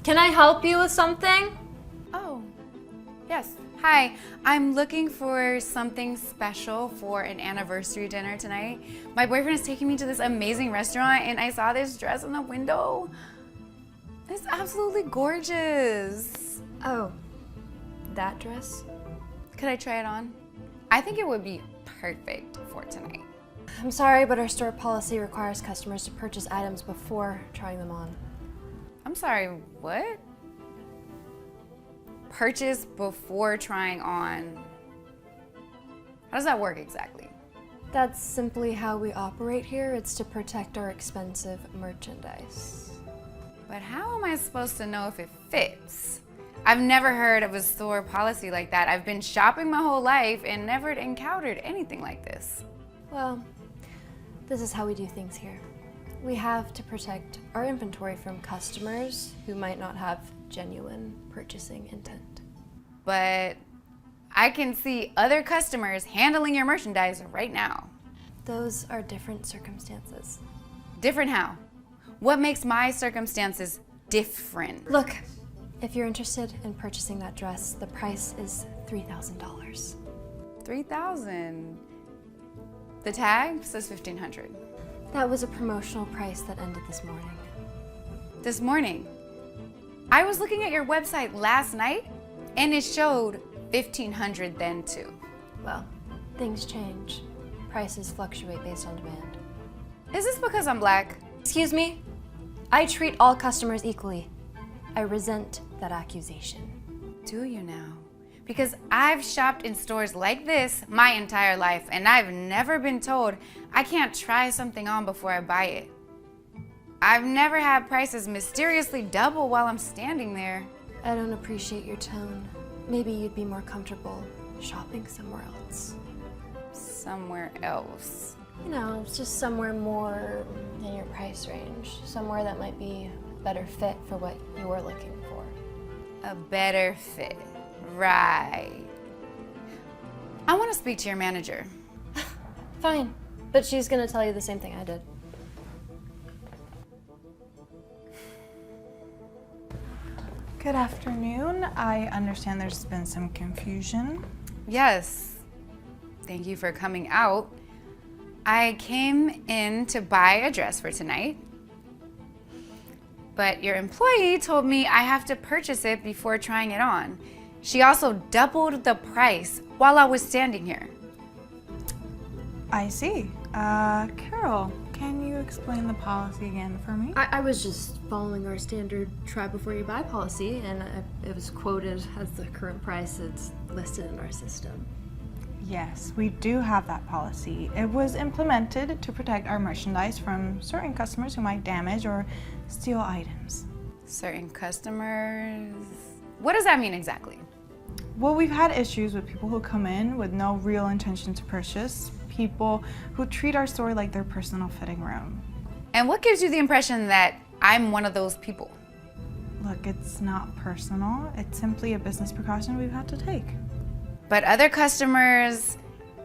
Can I help you with something? Oh, yes. Hi, I'm looking for something special for an anniversary dinner tonight. My boyfriend is taking me to this amazing restaurant and I saw this dress in the window. It's absolutely gorgeous. Oh, that dress? Could I try it on? I think it would be perfect for tonight. I'm sorry, but our store policy requires customers to purchase items before trying them on. I'm sorry, what? Purchase before trying on. How does that work exactly? That's simply how we operate here. It's to protect our expensive merchandise. But how am I supposed to know if it fits? I've never heard of a store policy like that. I've been shopping my whole life and never encountered anything like this. Well, this is how we do things here. We have to protect our inventory from customers who might not have genuine purchasing intent. But I can see other customers handling your merchandise right now. Those are different circumstances. Different how? What makes my circumstances different? Look, if you're interested in purchasing that dress, the price is $3,000. $3,000. The tag says $1,500. That was a promotional price that ended this morning. This morning? I was looking at your website last night and it showed $1,500 then too. Well, things change. Prices fluctuate based on demand. Is this because I'm black? Excuse me? I treat all customers equally. I resent that accusation. Do you now? Because I've shopped in stores like this my entire life and I've never been told I can't try something on before I buy it. I've never had prices mysteriously double while I'm standing there. I don't appreciate your tone. Maybe you'd be more comfortable shopping somewhere else. Somewhere else. You know, just somewhere more in your price range. Somewhere that might be a better fit for what you're looking for. A better fit. Right. I want to speak to your manager. Fine, but she's gonna tell you the same thing I did. Good afternoon. I understand there's been some confusion. Yes. Thank you for coming out. I came in to buy a dress for tonight, but your employee told me I have to purchase it before trying it on. She also doubled the price while I was standing here. I see. Carol, can you explain the policy again for me? I was just following our standard try before you buy policy, and it was quoted as the current price. It's listed in our system. Yes, we do have that policy. It was implemented to protect our merchandise from certain customers who might damage or steal items. Certain customers? What does that mean exactly? Well, we've had issues with people who come in with no real intention to purchase, people who treat our store like their personal fitting room. And what gives you the impression that I'm one of those people? Look, it's not personal. It's simply a business precaution we've had to take. But other customers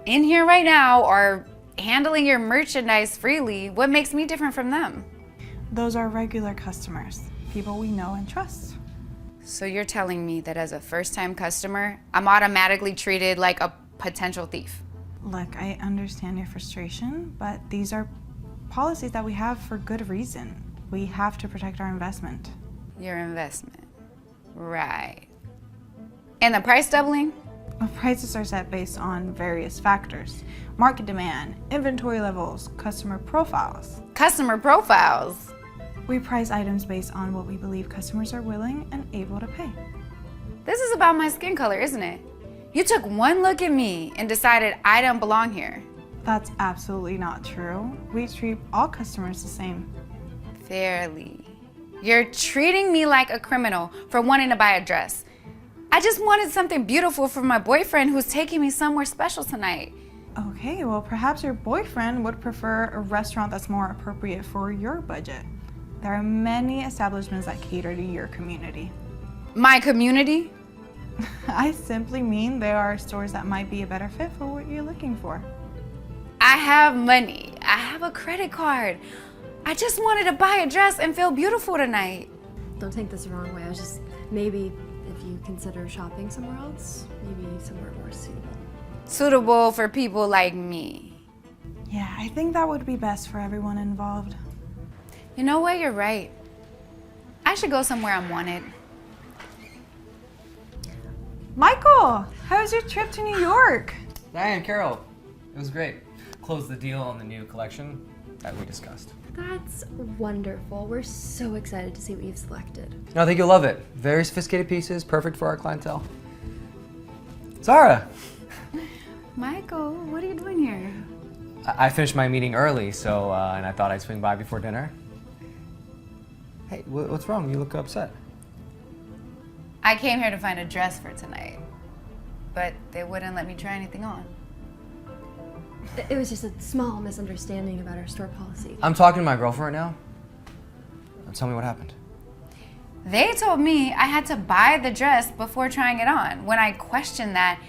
in here right now are handling your merchandise freely. What makes me different from them? Those are regular customers, people we know and trust. So you're telling me that as a first-time customer, I'm automatically treated like a potential thief? Look, I understand your frustration, but these are policies that we have for good reason. We have to protect our investment. Your investment. Right. And the price doubling? Well, prices are set based on various factors: market demand, inventory levels, customer profiles. Customer profiles? We price items based on what we believe customers are willing and able to pay. This is about my skin color, isn't it? You took one look at me and decided I don't belong here. That's absolutely not true. We treat all customers the same. Fairly. You're treating me like a criminal for wanting to buy a dress. I just wanted something beautiful for my boyfriend who's taking me somewhere special tonight. Okay, well, perhaps your boyfriend would prefer a restaurant that's more appropriate for your budget. There are many establishments that cater to your community. My community? I simply mean there are stores that might be a better fit for what you're looking for. I have money. I have a credit card. I just wanted to buy a dress and feel beautiful tonight. don't take this the wrong way. I was just, maybe if you consider shopping somewhere else, maybe somewhere more suitable. Suitable for people like me. Yeah, I think that would be best for everyone involved. You know what? You're right. I should go somewhere I'm wanted. Michael, how was your trip to New York? Diane, Carol, it was great. Closed the deal on the new collection that we discussed. That's wonderful. We're so excited to see what you've selected. No, I think you'll love it. Very sophisticated pieces, perfect for our clientele. Zara, Michael, what are you doing here? I finished my meeting early, so and I thought I'd swing by before dinner. Hey, what's wrong? You look upset. I came here to find a dress for tonight, but they wouldn't let me try anything on. It was just a small misunderstanding about our store policy. I'm talking to my girlfriend right now. Tell me what happened. They told me I had to buy the dress before trying it on. When I questioned that,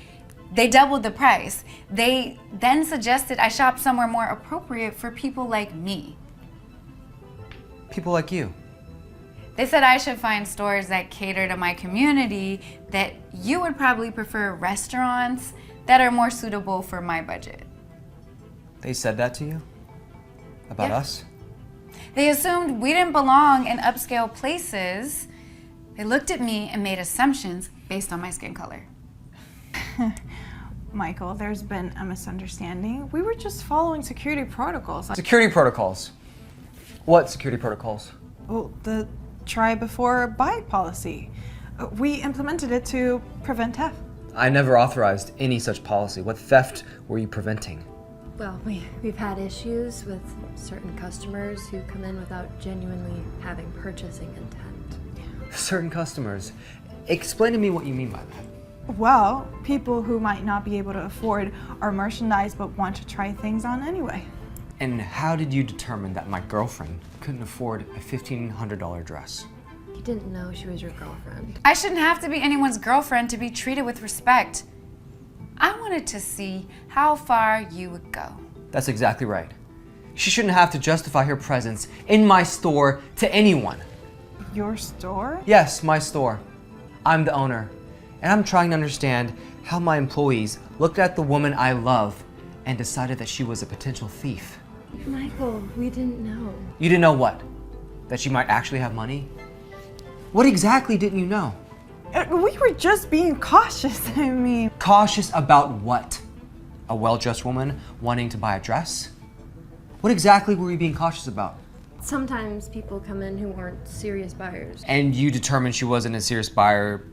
they doubled the price. They then suggested I shop somewhere more appropriate for people like me. People like you. They said I should find stores that cater to my community, that you would probably prefer restaurants that are more suitable for my budget. They said that to you? About Yeah. us? They assumed we didn't belong in upscale places. They looked at me and made assumptions based on my skin color. Michael, there's been a misunderstanding. We were just following security protocols. Security protocols. What security protocols? Well, the try before buy policy. We implemented it to prevent theft. I never authorized any such policy. What theft were you preventing? Well, we've had issues with certain customers who come in without genuinely having purchasing intent. Certain customers. Explain to me what you mean by that. Well, people who might not be able to afford our merchandise but want to try things on anyway. And how did you determine that my girlfriend couldn't afford a $1,500 dress? You didn't know she was your girlfriend. I shouldn't have to be anyone's girlfriend to be treated with respect. I wanted to see how far you would go. That's exactly right. She shouldn't have to justify her presence in my store to anyone. Your store? Yes, my store. I'm the owner. And I'm trying to understand how my employees looked at the woman I love and decided that she was a potential thief. Michael, we didn't know. You didn't know what? That she might actually have money? What exactly didn't you know? We were just being cautious, I mean. Cautious about what? A well-dressed woman wanting to buy a dress? What exactly were you being cautious about? Sometimes people come in who aren't serious buyers. And you determined she wasn't a serious buyer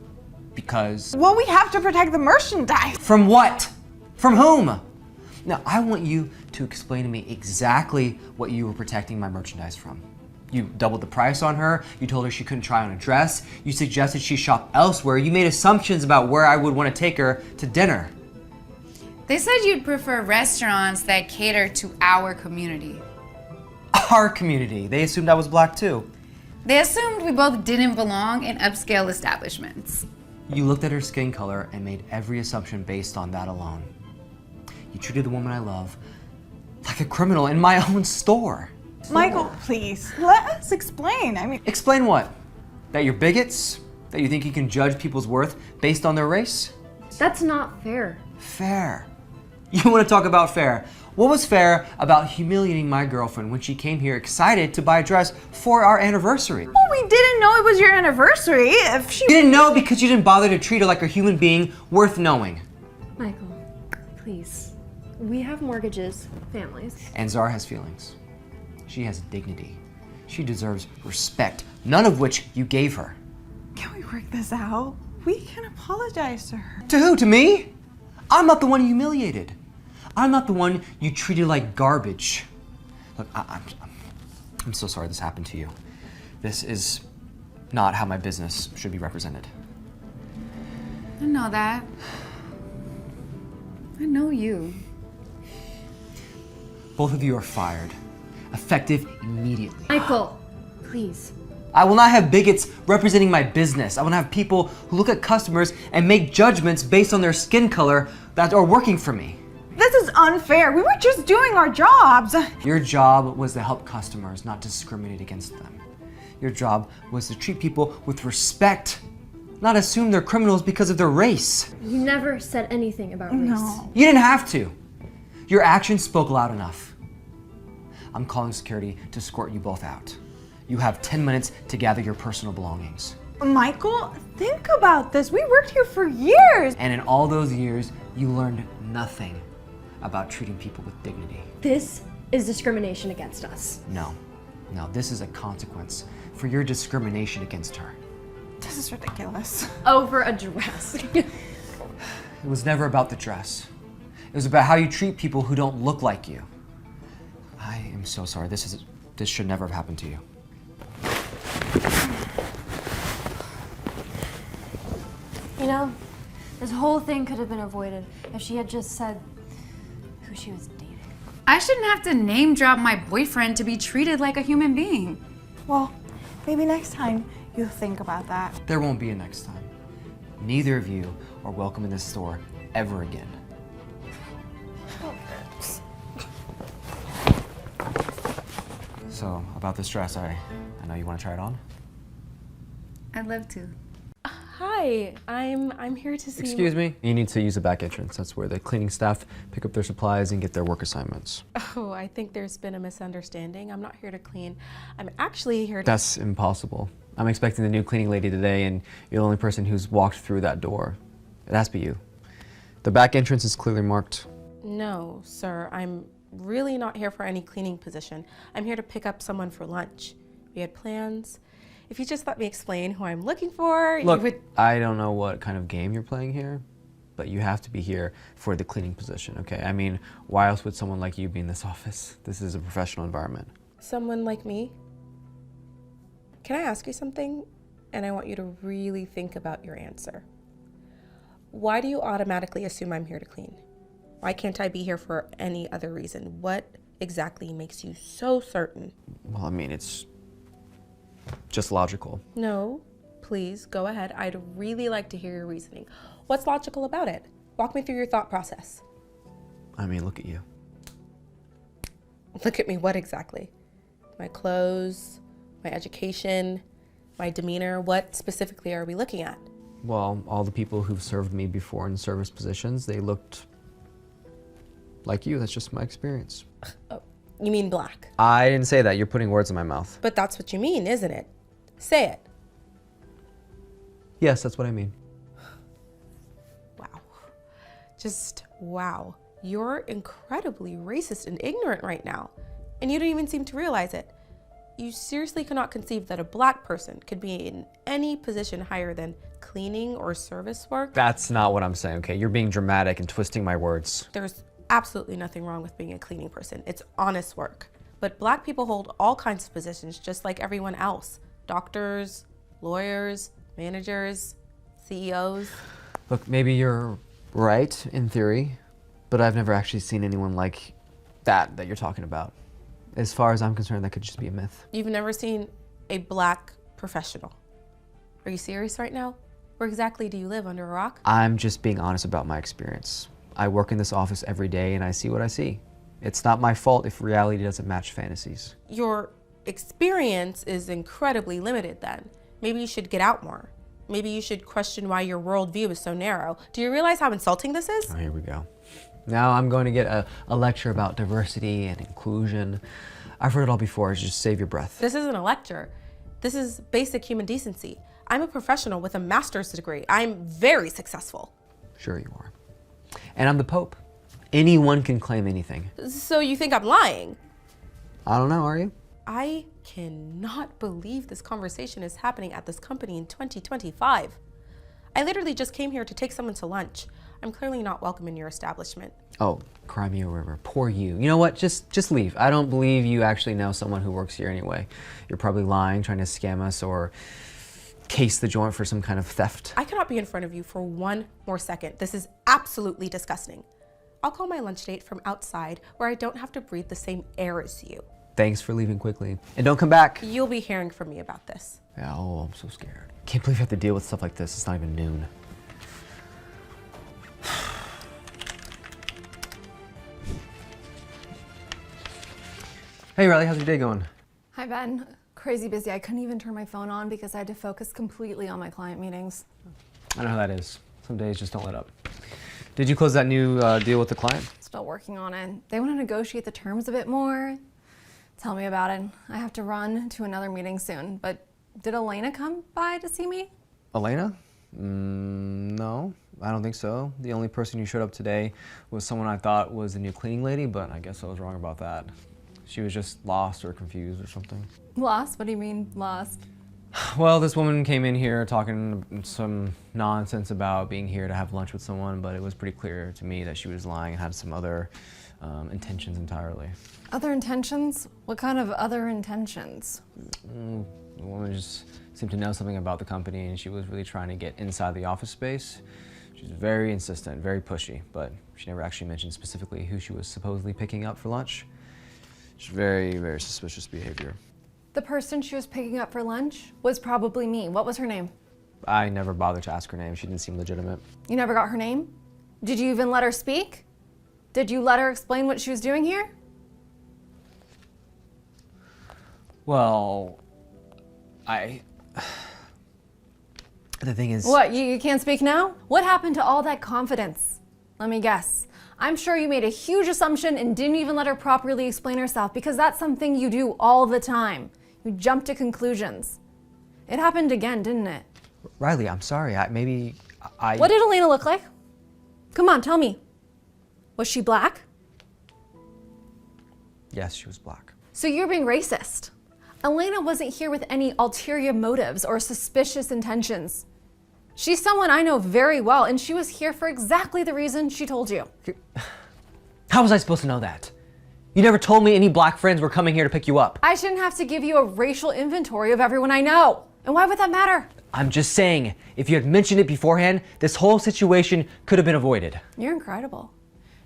because... Well, we have to protect the merchandise. From what? From whom? Now, I want you to explain to me exactly what you were protecting my merchandise from. You doubled the price on her, you told her she couldn't try on a dress, you suggested she shop elsewhere, you made assumptions about where I would want to take her to dinner. They said you'd prefer restaurants that cater to our community. Our community. They assumed I was black too. They assumed we both didn't belong in upscale establishments. You looked at her skin color and made every assumption based on that alone. You treated the woman I love like a criminal in my own store. Michael, please, let us explain. I mean, Explain what? That you're bigots? That you think you can judge people's worth based on their race? That's not fair. Fair. You want to talk about fair? What was fair about humiliating my girlfriend when she came here excited to buy a dress for our anniversary? well, we didn't know it was your anniversary. If she... You didn't know because you didn't bother to treat her like a human being worth knowing. Michael, please. We have mortgages, families. And Zara has feelings. She has dignity. She deserves respect, none of which you gave her. Can we work this out? We can apologize to her. To who? To me? I'm not the one you humiliated. I'm not the one you treated like garbage. Look, I'm so sorry this happened to you. This is not how my business should be represented. I know that. I know you. Both of you are fired. Effective immediately. Michael, please. I will not have bigots representing my business. I will not have people who look at customers and make judgments based on their skin color that are working for me. This is unfair. We were just doing our jobs. Your job was to help customers, not discriminate against them. Your job was to treat people with respect, not assume they're criminals because of their race. You never said anything about race. No. You didn't have to. Your actions spoke loud enough. I'm calling security to escort you both out. You have 10 minutes to gather your personal belongings. Michael, think about this. We worked here for years. And in all those years, you learned nothing about treating people with dignity. This is discrimination against us. No, this is a consequence for your discrimination against her. This is ridiculous. Over a dress. It was never about the dress. It was about how you treat people who don't look like you. I am so sorry. This should never have happened to you. You know, this whole thing could have been avoided if she had just said who she was dating. I shouldn't have to name drop my boyfriend to be treated like a human being. Well, maybe next time you'll think about that. There won't be a next time. Neither of you are welcome in this store ever again. So, about this dress, I know you want to try it on? I'd love to. Hi, I'm here to see. Excuse me? You need to use the back entrance. That's where the cleaning staff pick up their supplies and get their work assignments. Oh, I think there's been a misunderstanding. I'm not here to clean. I'm actually here to. That's impossible. I'm expecting the new cleaning lady today, and you're the only person who's walked through that door. It has to be you. The back entrance is clearly marked. No, sir. I'm really not here for any cleaning position. I'm here to pick up someone for lunch. We had plans. If you just let me explain who I'm looking for, Look, you would. I don't know what kind of game you're playing here, but you have to be here for the cleaning position, okay? I mean, why else would someone like you be in this office? This is a professional environment. Someone like me? Can I ask you something? And I want you to really think about your answer. Why do you automatically assume I'm here to clean? Why can't I be here for any other reason? What exactly makes you so certain? Well, I mean, it's just logical. No, please go ahead. I'd really like to hear your reasoning. What's logical about it? Walk me through your thought process. I mean, look at you. Look at me, what exactly? My clothes, my education, my demeanor. What specifically are we looking at? Well, all the people who've served me before in service positions, they looked like you. That's just my experience. Oh, you mean black? I didn't say that. You're putting words in my mouth. But that's what you mean, isn't it? Say it. Yes, that's what I mean. Wow. Just wow. You're incredibly racist and ignorant right now, and you don't even seem to realize it. You seriously cannot conceive that a black person could be in any position higher than cleaning or service work? That's not what I'm saying, okay? You're being dramatic and twisting my words. There's absolutely nothing wrong with being a cleaning person. It's honest work. But black people hold all kinds of positions just like everyone else. Doctors, lawyers, managers, CEOs. Look, maybe you're right in theory, but I've never actually seen anyone like that you're talking about. As far as I'm concerned, that could just be a myth. You've never seen a black professional. Are you serious right now? Where exactly do you live, under a rock? I'm just being honest about my experience. I work in this office every day and I see what I see. It's not my fault if reality doesn't match fantasies. Your experience is incredibly limited then. Maybe you should get out more. Maybe you should question why your worldview is so narrow. Do you realize how insulting this is? Oh, here we go. Now I'm going to get a lecture about diversity and inclusion. I've heard it all before, just save your breath. This isn't a lecture. This is basic human decency. I'm a professional with a master's degree. I'm very successful. Sure you are. And I'm the Pope. Anyone can claim anything. So you think I'm lying? I don't know, are you? I cannot believe this conversation is happening at this company in 2025. I literally just came here to take someone to lunch. I'm clearly not welcome in your establishment. Oh, cry me a river. Poor you. You know what? Just leave. I don't believe you actually know someone who works here anyway. You're probably lying, trying to scam us, or case the joint for some kind of theft. I cannot be in front of you for one more second. This is absolutely disgusting. I'll call my lunch date from outside where I don't have to breathe the same air as you. Thanks for leaving quickly. And don't come back. You'll be hearing from me about this. Yeah, oh, I'm so scared. Can't believe you have to deal with stuff like this. It's not even noon. Hey, Riley, how's your day going? Hi, Ben. crazy busy. I couldn't even turn my phone on because I had to focus completely on my client meetings. I know how that is. Some days just don't let up. Did you close that new deal with the client? Still working on it. They want to negotiate the terms a bit more. Tell me about it. I have to run to another meeting soon. But did Elena come by to see me? Elena? No, I don't think so. The only person who showed up today was someone I thought was the new cleaning lady, but I guess I was wrong about that. She was just lost or confused or something. Lost? What do you mean, lost? Well, this woman came in here talking some nonsense about being here to have lunch with someone, but it was pretty clear to me that she was lying and had some other intentions entirely. Other intentions? What kind of other intentions? The woman just seemed to know something about the company, and she was really trying to get inside the office space. She's very insistent, very pushy, but she never actually mentioned specifically who she was supposedly picking up for lunch. It's very, very suspicious behavior. The person she was picking up for lunch was probably me. What was her name? I never bothered to ask her name. She didn't seem legitimate. You never got her name? Did you even let her speak? Did you let her explain what she was doing here? Well, the thing is... What, you can't speak now? What happened to all that confidence? Let me guess. I'm sure you made a huge assumption and didn't even let her properly explain herself, because that's something you do all the time. You jump to conclusions. It happened again, didn't it? Riley, I'm sorry. What did Elena look like? Come on, tell me. Was she black? Yes, she was black. So you're being racist. Elena wasn't here with any ulterior motives or suspicious intentions. She's someone I know very well, and she was here for exactly the reason she told you. How was I supposed to know that? You never told me any black friends were coming here to pick you up. I shouldn't have to give you a racial inventory of everyone I know. And why would that matter? I'm just saying, if you had mentioned it beforehand, this whole situation could have been avoided. You're incredible.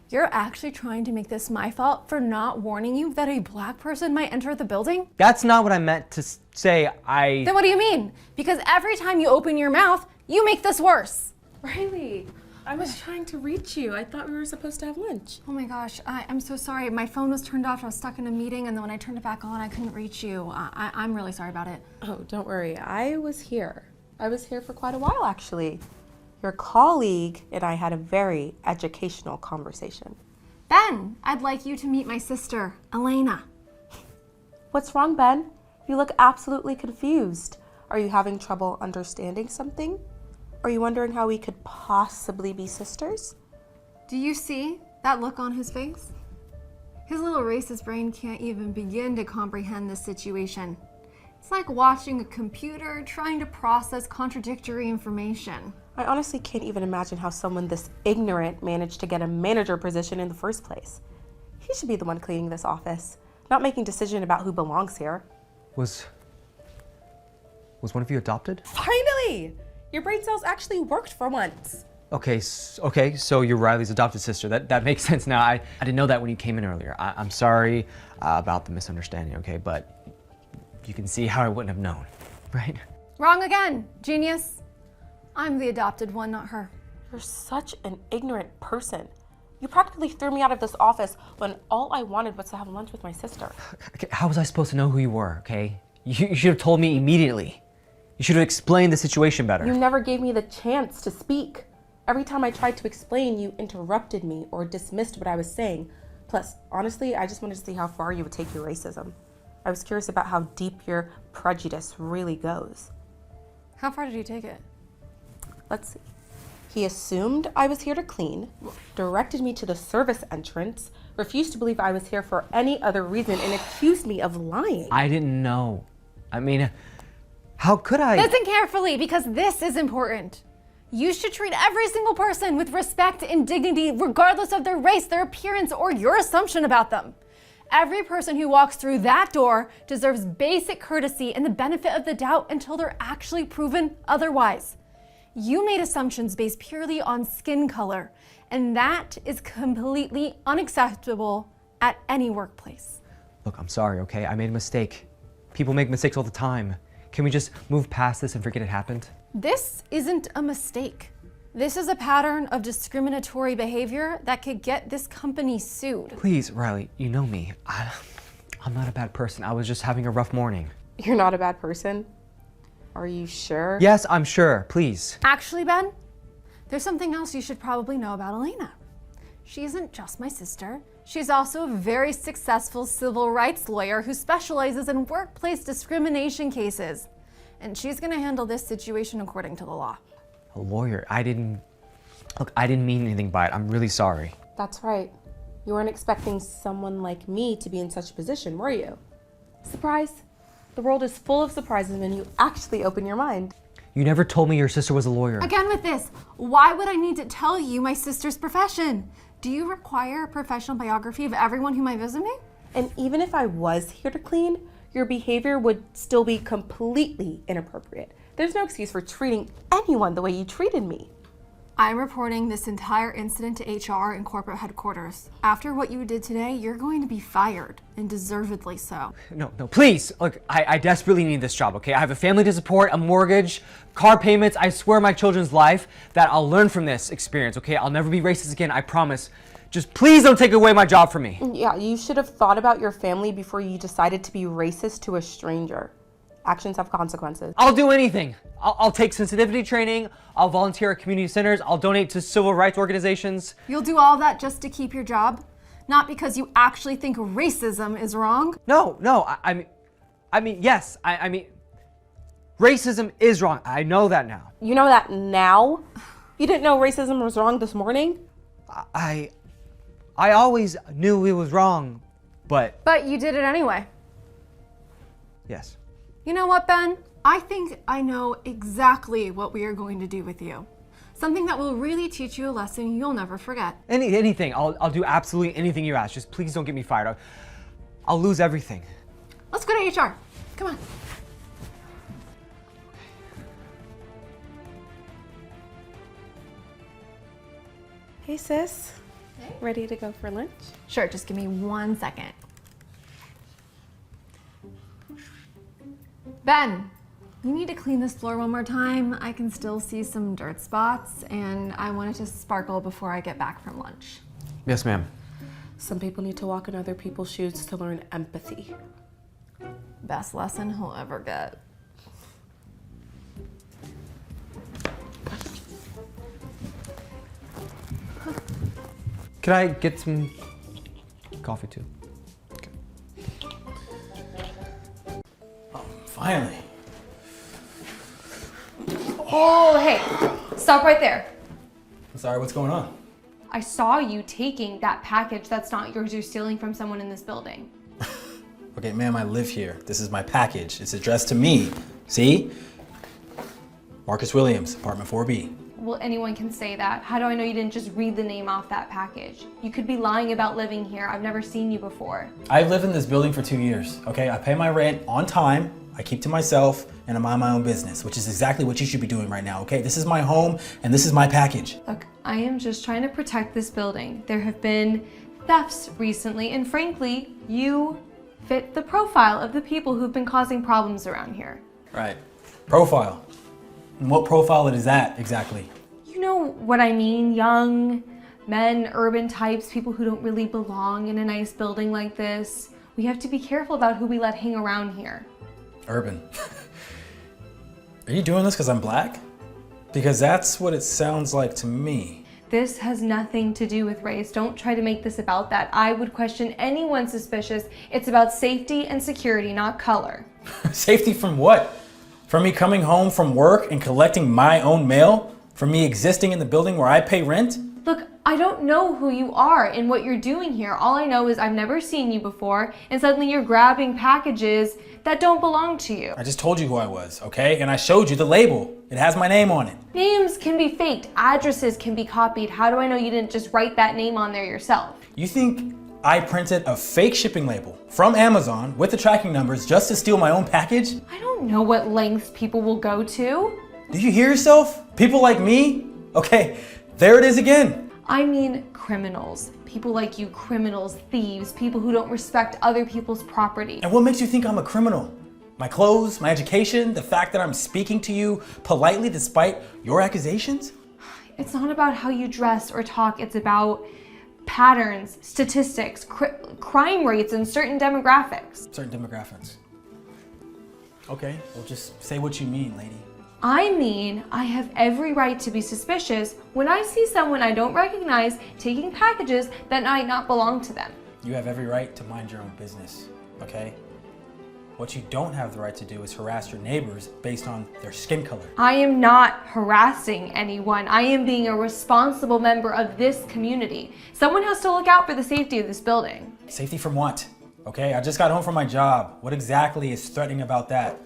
You're actually trying to make this my fault for not warning you that a black person might enter the building? That's not what I meant to say. Then what do you mean? Because every time you open your mouth, you make this worse. Riley, I was trying to reach you. I thought we were supposed to have lunch. Oh my gosh, I'm so sorry. My phone was turned off. I was stuck in a meeting, and then when I turned it back on, I couldn't reach you. I'm really sorry about it. Oh, don't worry. I was here. I was here for quite a while, actually. Your colleague and I had a very educational conversation. Ben, I'd like you to meet my sister, Elena. What's wrong, Ben? You look absolutely confused. Are you having trouble understanding something? Are you wondering how we could possibly be sisters? Do you see that look on his face? His little racist brain can't even begin to comprehend this situation. It's like watching a computer trying to process contradictory information. I honestly can't even imagine how someone this ignorant managed to get a manager position in the first place. He should be the one cleaning this office, not making decisions about who belongs here. Was one of you adopted? Finally! Your brain cells actually worked for once. Okay, so you're Riley's adopted sister. That makes sense now. I didn't know that when you came in earlier. I'm sorry about the misunderstanding, okay? But you can see how I wouldn't have known, right? Wrong again, genius. I'm the adopted one, not her. You're such an ignorant person. You practically threw me out of this office when all I wanted was to have lunch with my sister. Okay, how was I supposed to know who you were, okay? You should have told me immediately. You should have explained the situation better. You never gave me the chance to speak. Every time I tried to explain, you interrupted me or dismissed what I was saying. Plus, honestly, I just wanted to see how far you would take your racism. I was curious about how deep your prejudice really goes. How far did you take it? Let's see. He assumed I was here to clean, directed me to the service entrance, refused to believe I was here for any other reason, and accused me of lying. I didn't know. I mean, how could I? Listen carefully, because this is important. You should treat every single person with respect and dignity, regardless of their race, their appearance, or your assumption about them. Every person who walks through that door deserves basic courtesy and the benefit of the doubt until they're actually proven otherwise. You made assumptions based purely on skin color, and that is completely unacceptable at any workplace. Look, I'm sorry, okay? I made a mistake. People make mistakes all the time. Can we just move past this and forget it happened? This isn't a mistake. This is a pattern of discriminatory behavior that could get this company sued. Please, Riley, you know me. I'm not a bad person. I was just having a rough morning. You're not a bad person? Are you sure? Yes, I'm sure. Please. Actually, Ben, there's something else you should probably know about Elena. She isn't just my sister. She's also a very successful civil rights lawyer who specializes in workplace discrimination cases. And she's gonna handle this situation according to the law. A lawyer? I didn't mean anything by it. I'm really sorry. That's right. You weren't expecting someone like me to be in such a position, were you? Surprise. The world is full of surprises when you actually open your mind. You never told me your sister was a lawyer. Again with this, why would I need to tell you my sister's profession? Do you require a professional biography of everyone who might visit me? And even if I was here to clean, your behavior would still be completely inappropriate. There's no excuse for treating anyone the way you treated me. I'm reporting this entire incident to HR and corporate headquarters. After what you did today, you're going to be fired, and deservedly so. No, please. Look, I desperately need this job, okay? I have a family to support, a mortgage, car payments. I swear my children's life that I'll learn from this experience, okay? I'll never be racist again, I promise. Just please don't take away my job from me. Yeah, you should have thought about your family before you decided to be racist to a stranger. Actions have consequences. I'll do anything. I'll take sensitivity training. I'll volunteer at community centers. I'll donate to civil rights organizations. You'll do all that just to keep your job? Not because you actually think racism is wrong? No, I mean, yes, I mean, racism is wrong. I know that now. You know that now? You didn't know racism was wrong this morning? I always knew it was wrong, but But you did it anyway. yes. You know what, Ben? I think I know exactly what we are going to do with you. Something that will really teach you a lesson you'll never forget. Anything. I'll do absolutely anything you ask. Just please don't get me fired. I'll lose everything. Let's go to HR. Come on. Hey sis, ready to go for lunch? Sure, just give me 1 second. Ben, you need to clean this floor one more time. I can still see some dirt spots, and I want it to sparkle before I get back from lunch. Yes, ma'am. Some people need to walk in other people's shoes to learn empathy. Best lesson he'll ever get. Could I get some coffee too? Finally. Oh, hey, stop right there. I'm sorry, what's going on? I saw you taking that package that's not yours. You're stealing from someone in this building. Okay, ma'am, I live here. This is my package. It's addressed to me. See? Marcus Williams, apartment 4B. Well, anyone can say that. How do I know you didn't just read the name off that package? You could be lying about living here. I've never seen you before. I've lived in this building for 2 years, okay? I pay my rent on time, I keep to myself, and I mind my own business, which is exactly what you should be doing right now, okay? This is my home, and this is my package. Look, I am just trying to protect this building. There have been thefts recently, and frankly, you fit the profile of the people who've been causing problems around here. Right. Profile. And what profile is that exactly? You know what I mean, young men, urban types, people who don't really belong in a nice building like this. We have to be careful about who we let hang around here. Urban. Are you doing this because I'm black? Because that's what it sounds like to me. This has nothing to do with race. Don't try to make this about that. I would question anyone suspicious. It's about safety and security, not color. Safety from what? From me coming home from work and collecting my own mail? From me existing in the building where I pay rent? Look, I don't know who you are and what you're doing here. All I know is I've never seen you before, and suddenly you're grabbing packages that don't belong to you. I just told you who I was, okay? And I showed you the label. It has my name on it. Names can be faked, addresses can be copied. How do I know you didn't just write that name on there yourself? You think I printed a fake shipping label from Amazon with the tracking numbers just to steal my own package? I don't know what lengths people will go to. Do you hear yourself? People like me? Okay, there it is again. I mean criminals. People like you, criminals, thieves, people who don't respect other people's property. And what makes you think I'm a criminal? My clothes, my education, the fact that I'm speaking to you politely despite your accusations? It's not about how you dress or talk, it's about patterns, statistics, crime rates, and certain demographics. Certain demographics. Okay, well just say what you mean, lady. I mean, I have every right to be suspicious when I see someone I don't recognize taking packages that might not belong to them. You have every right to mind your own business, okay? What you don't have the right to do is harass your neighbors based on their skin color. I am not harassing anyone. I am being a responsible member of this community. Someone has to look out for the safety of this building. Safety from what? Okay, I just got home from my job. What exactly is threatening about that?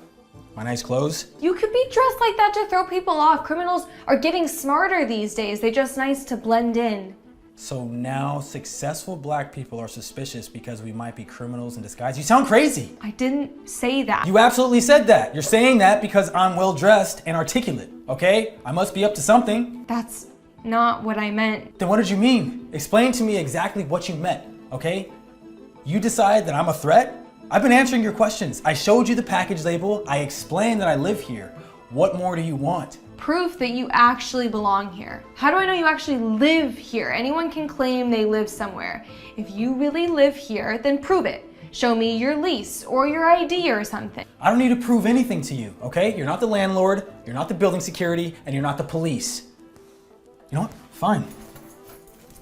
My nice clothes? You could be dressed like that to throw people off. Criminals are getting smarter these days. They're just nice to blend in. So now successful black people are suspicious because we might be criminals in disguise? You sound crazy. I didn't say that. You absolutely said that. You're saying that because I'm well dressed and articulate, okay? I must be up to something. That's not what I meant. Then what did you mean? Explain to me exactly what you meant, okay? You decide that I'm a threat? I've been answering your questions. I showed you the package label. I explained that I live here. What more do you want? Proof that you actually belong here. How do I know you actually live here? Anyone can claim they live somewhere. If you really live here, then prove it. Show me your lease or your ID or something. I don't need to prove anything to you, okay? You're not the landlord, you're not the building security, and you're not the police. You know what? Fine.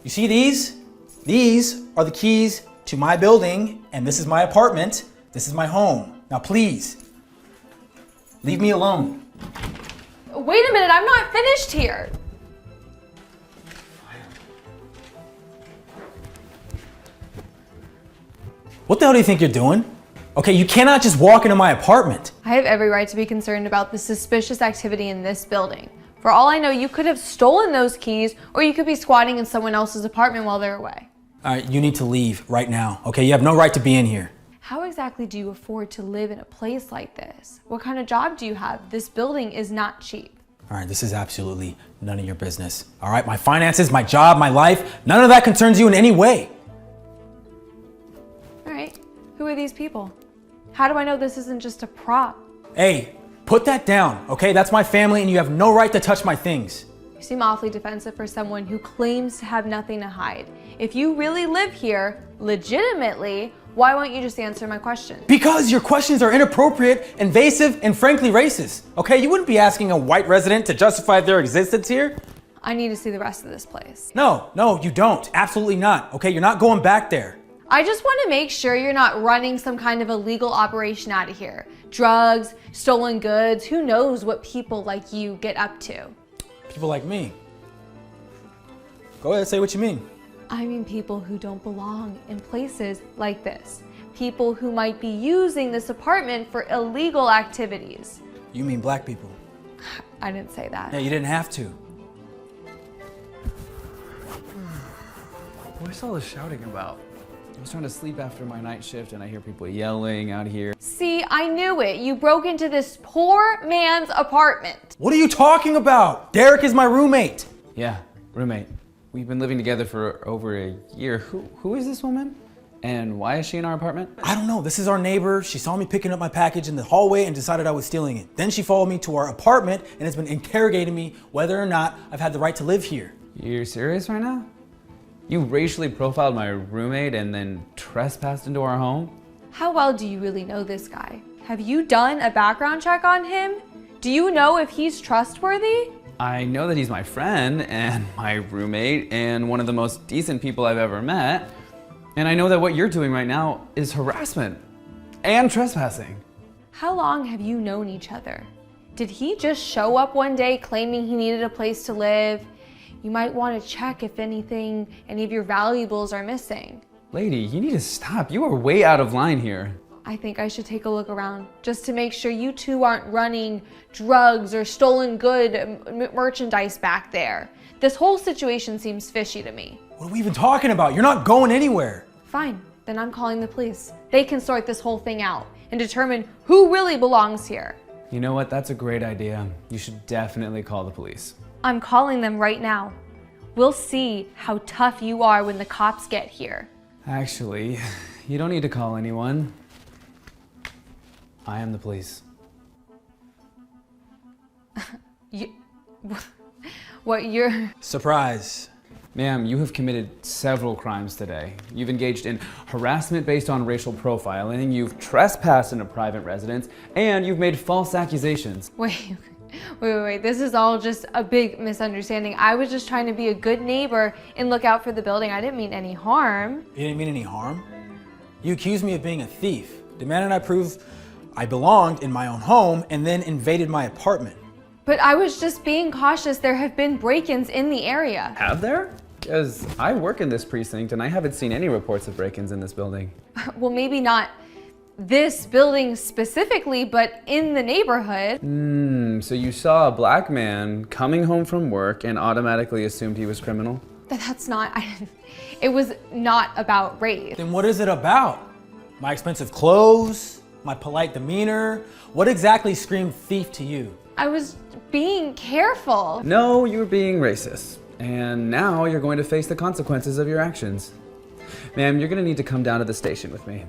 You see these? These are the keys to my building, and this is my apartment. This is my home. Now please, leave me alone. Wait a minute, I'm not finished here. What the hell do you think you're doing? Okay, you cannot just walk into my apartment. I have every right to be concerned about the suspicious activity in this building. For all I know, you could have stolen those keys, or you could be squatting in someone else's apartment while they're away. All right, you need to leave right now, okay? You have no right to be in here. How exactly do you afford to live in a place like this? What kind of job do you have? This building is not cheap. All right, this is absolutely none of your business. All right, my finances, my job, my life, none of that concerns you in any way. All right, who are these people? How do I know this isn't just a prop? Hey, put that down, okay? That's my family and you have no right to touch my things. You seem awfully defensive for someone who claims to have nothing to hide. If you really live here, legitimately, why won't you just answer my question? Because your questions are inappropriate, invasive, and frankly racist. Okay, you wouldn't be asking a white resident to justify their existence here. I need to see the rest of this place. No, you don't. Absolutely not. Okay, you're not going back there. I just want to make sure you're not running some kind of illegal operation out of here. Drugs, stolen goods, who knows what people like you get up to. People like me. Go ahead, say what you mean. I mean people who don't belong in places like this. People who might be using this apartment for illegal activities. You mean black people. I didn't say that. Yeah, you didn't have to. What's all this shouting about? I was trying to sleep after my night shift and I hear people yelling out here. See, I knew it. You broke into this poor man's apartment. What are you talking about? Derek is my roommate. Yeah, roommate. We've been living together for over a year. Who is this woman? And why is she in our apartment? I don't know. This is our neighbor. She saw me picking up my package in the hallway and decided I was stealing it. Then she followed me to our apartment and has been interrogating me whether or not I've had the right to live here. You're serious right now? You racially profiled my roommate and then trespassed into our home? How well do you really know this guy? Have you done a background check on him? Do you know if he's trustworthy? I know that he's my friend and my roommate and one of the most decent people I've ever met. And I know that what you're doing right now is harassment and trespassing. How long have you known each other? Did he just show up one day claiming he needed a place to live? You might want to check if any of your valuables are missing. Lady, you need to stop. You are way out of line here. I think I should take a look around just to make sure you two aren't running drugs or stolen merchandise back there. This whole situation seems fishy to me. What are we even talking about? You're not going anywhere. Fine, then I'm calling the police. They can sort this whole thing out and determine who really belongs here. You know what? That's a great idea. You should definitely call the police. I'm calling them right now. We'll see how tough you are when the cops get here. Actually, you don't need to call anyone. I am the police. What you're... Surprise. Ma'am, you have committed several crimes today. You've engaged in harassment based on racial profiling, you've trespassed in a private residence, and you've made false accusations. Wait. This is all just a big misunderstanding. I was just trying to be a good neighbor and look out for the building. I didn't mean any harm. You didn't mean any harm? You accused me of being a thief, demanded I prove I belonged in my own home, and then invaded my apartment. But I was just being cautious. There have been break-ins in the area. Have there? Because I work in this precinct and I haven't seen any reports of break-ins in this building. Well, maybe not this building specifically, but in the neighborhood. So you saw a black man coming home from work and automatically assumed he was criminal? That's not, it was not about race. Then what is it about? My expensive clothes? My polite demeanor? What exactly screamed thief to you? I was being careful. No, you were being racist. And now you're going to face the consequences of your actions. Ma'am, you're going to need to come down to the station with me.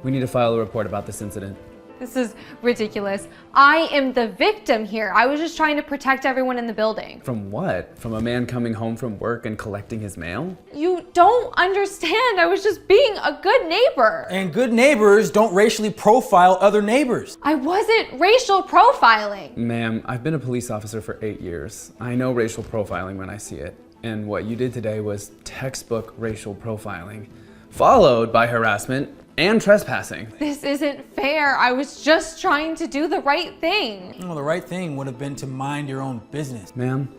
We need to file a report about this incident. This is ridiculous. I am the victim here. I was just trying to protect everyone in the building. From what? From a man coming home from work and collecting his mail? You don't understand. I was just being a good neighbor. And good neighbors don't racially profile other neighbors. I wasn't racial profiling. Ma'am, I've been a police officer for 8 years. I know racial profiling when I see it. And what you did today was textbook racial profiling, followed by harassment and trespassing. This isn't fair. I was just trying to do the right thing. Well, the right thing would have been to mind your own business. Ma'am,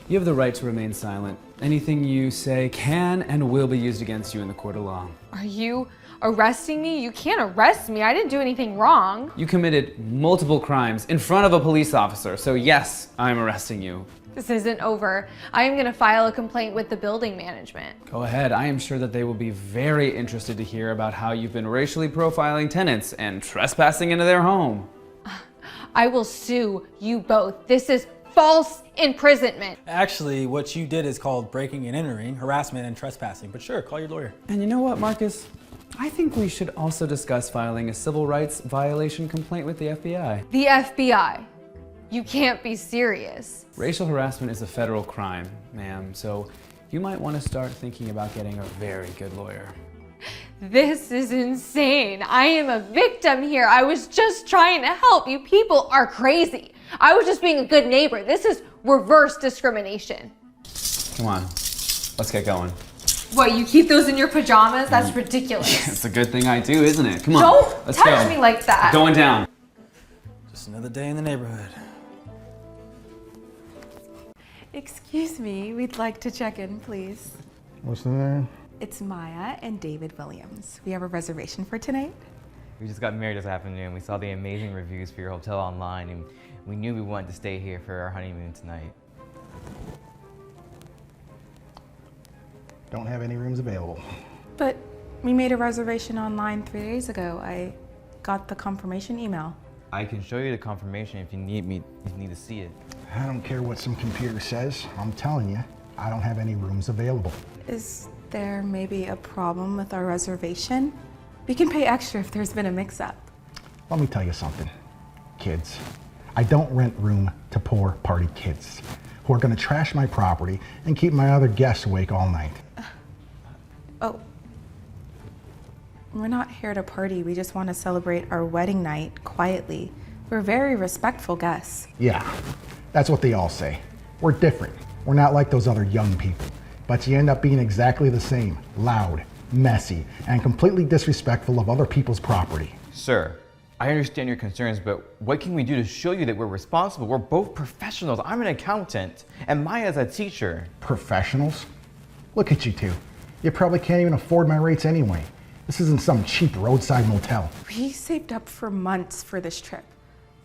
you have the right to remain silent. Anything you say can and will be used against you in the court of law. Are you arresting me? You can't arrest me. I didn't do anything wrong. You committed multiple crimes in front of a police officer, so yes, I'm arresting you. This isn't over. I am going to file a complaint with the building management. Go ahead. I am sure that they will be very interested to hear about how you've been racially profiling tenants and trespassing into their home. I will sue you both. This is false imprisonment. Actually, what you did is called breaking and entering, harassment and trespassing. But sure, call your lawyer. And you know what, Marcus? I think we should also discuss filing a civil rights violation complaint with the FBI. The FBI. You can't be serious. Racial harassment is a federal crime, ma'am, so you might want to start thinking about getting a very good lawyer. This is insane. I am a victim here. I was just trying to help. You people are crazy. I was just being a good neighbor. This is reverse discrimination. Come on, let's get going. What, you keep those in your pajamas? That's ridiculous. It's a good thing I do, isn't it? Come on, Don't let's touch go. me like that. Going down. Just another day in the neighborhood. Excuse me, we'd like to check in, please. What's the name? It's Maya and David Williams. We have a reservation for tonight. We just got married this afternoon. We saw the amazing reviews for your hotel online, and we knew we wanted to stay here for our honeymoon tonight. Don't have any rooms available. But we made a reservation online 3 days ago. I got the confirmation email. I can show you the confirmation if you need to see it. I don't care what some computer says. I'm telling you, I don't have any rooms available. Is there maybe a problem with our reservation? We can pay extra if there's been a mix-up. Let me tell you something, kids. I don't rent room to poor party kids who are gonna trash my property and keep my other guests awake all night. Oh, we're not here to party. We just want to celebrate our wedding night quietly. We're very respectful guests. Yeah, that's what they all say. We're different. We're not like those other young people. But you end up being exactly the same. Loud, messy, and completely disrespectful of other people's property. Sir, I understand your concerns, but what can we do to show you that we're responsible? We're both professionals. I'm an accountant, and Maya's a teacher. Professionals? Look at you two. You probably can't even afford my rates anyway. This isn't some cheap roadside motel. We saved up for months for this trip.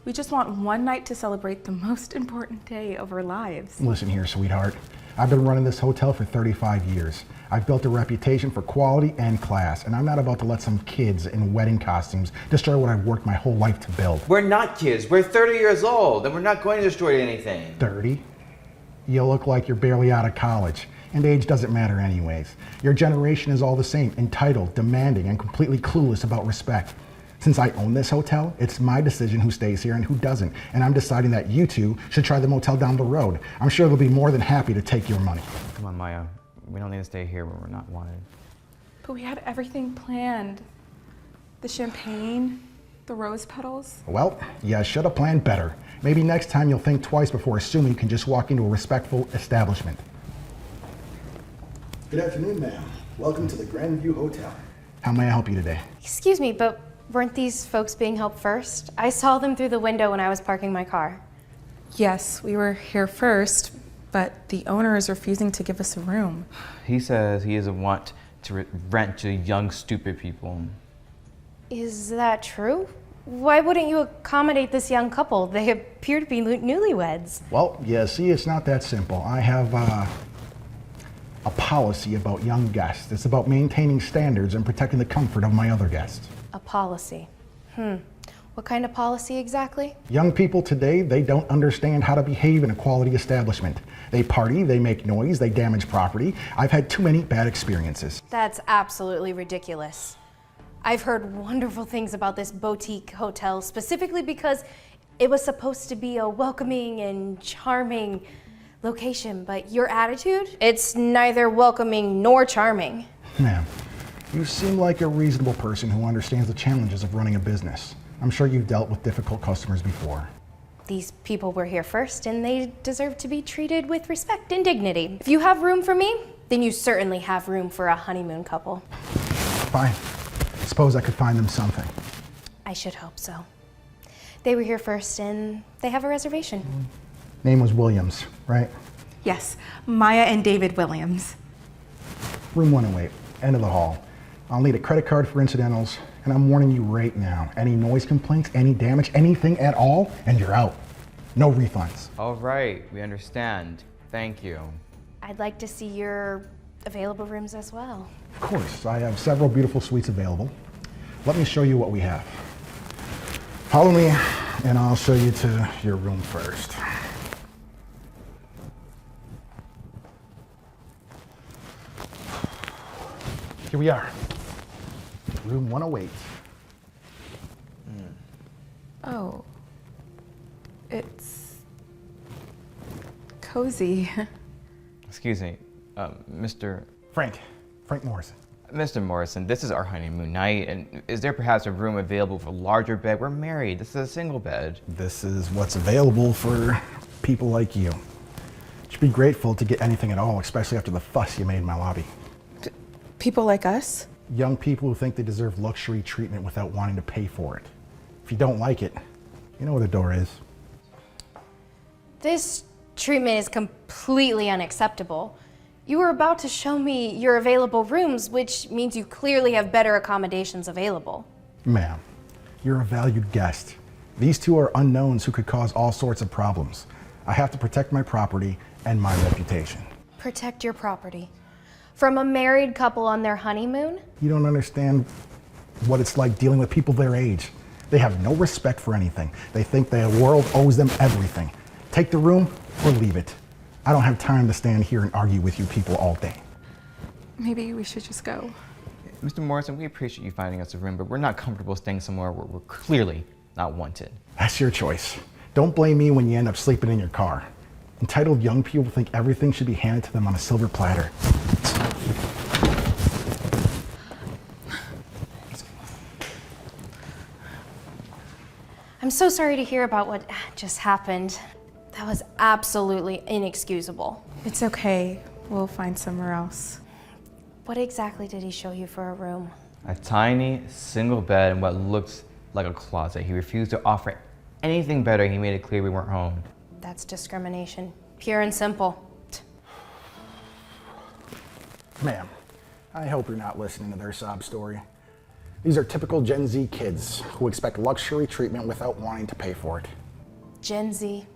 We just want one night to celebrate the most important day of our lives. Listen here, sweetheart. I've been running this hotel for 35 years. I've built a reputation for quality and class, and I'm not about to let some kids in wedding costumes destroy what I've worked my whole life to build. We're not kids. We're 30 years old, and we're not going to destroy anything. 30? You look like you're barely out of college, and age doesn't matter anyways. Your generation is all the same, entitled, demanding, and completely clueless about respect. Since I own this hotel, it's my decision who stays here and who doesn't, and I'm deciding that you two should try the motel down the road. I'm sure they'll be more than happy to take your money. Come on, Maya. We don't need to stay here when we're not wanted. But we had everything planned. The champagne, the rose petals. Well, you should have planned better. Maybe next time you'll think twice before assuming you can just walk into a respectful establishment. Good afternoon, ma'am. Welcome to the Grandview Hotel. How may I help you today? Excuse me, but weren't these folks being helped first? I saw them through the window when I was parking my car. Yes, we were here first, but the owner is refusing to give us a room. He says he doesn't want to rent to young, stupid people. Is that true? Why wouldn't you accommodate this young couple? They appear to be newlyweds. Well, yeah, see, it's not that simple. I have a policy about young guests. It's about maintaining standards and protecting the comfort of my other guests. A policy. What kind of policy exactly? Young people today, they don't understand how to behave in a quality establishment. They party, they make noise, they damage property. I've had too many bad experiences. That's absolutely ridiculous. I've heard wonderful things about this boutique hotel, specifically because it was supposed to be a welcoming and charming location, but your attitude? It's neither welcoming nor charming. Ma'am, you seem like a reasonable person who understands the challenges of running a business. I'm sure you've dealt with difficult customers before. These people were here first, and they deserve to be treated with respect and dignity. If you have room for me, then you certainly have room for a honeymoon couple. Fine. Suppose I could find them something. I should hope so. They were here first, and they have a reservation. Name was Williams, right? Yes, Maya and David Williams. Room 108, end of the hall. I'll need a credit card for incidentals, and I'm warning you right now, any noise complaints, any damage, anything at all, and you're out. No refunds. All right, we understand. Thank you. I'd like to see your available rooms as well. Of course, I have several beautiful suites available. Let me show you what we have. Follow me, and I'll show you to your room first. Here we are. Room 108. Oh, it's cozy. Excuse me, Mr. Frank Morrison. Mr. Morrison, this is our honeymoon night, and is there perhaps a room available for a larger bed? We're married. This is a single bed. This is what's available for people like you. You should be grateful to get anything at all, especially after the fuss you made in my lobby. People like us? Young people who think they deserve luxury treatment without wanting to pay for it. If you don't like it, you know where the door is. This treatment is completely unacceptable. You were about to show me your available rooms, which means you clearly have better accommodations available. Ma'am, you're a valued guest. These two are unknowns who could cause all sorts of problems. I have to protect my property and my reputation. Protect your property. From a married couple on their honeymoon? You don't understand what it's like dealing with people their age. They have no respect for anything. They think the world owes them everything. Take the room or leave it. I don't have time to stand here and argue with you people all day. Maybe we should just go. Mr. Morrison, we appreciate you finding us a room, but we're not comfortable staying somewhere where we're clearly not wanted. That's your choice. Don't blame me when you end up sleeping in your car. Entitled young people think everything should be handed to them on a silver platter. I'm so sorry to hear about what just happened. That was absolutely inexcusable. It's okay. We'll find somewhere else. What exactly did he show you for a room? A tiny single bed in what looked like a closet. He refused to offer anything better. He made it clear we weren't home. That's discrimination, pure and simple. Ma'am, I hope you're not listening to their sob story. These are typical Gen Z kids who expect luxury treatment without wanting to pay for it. Gen Z.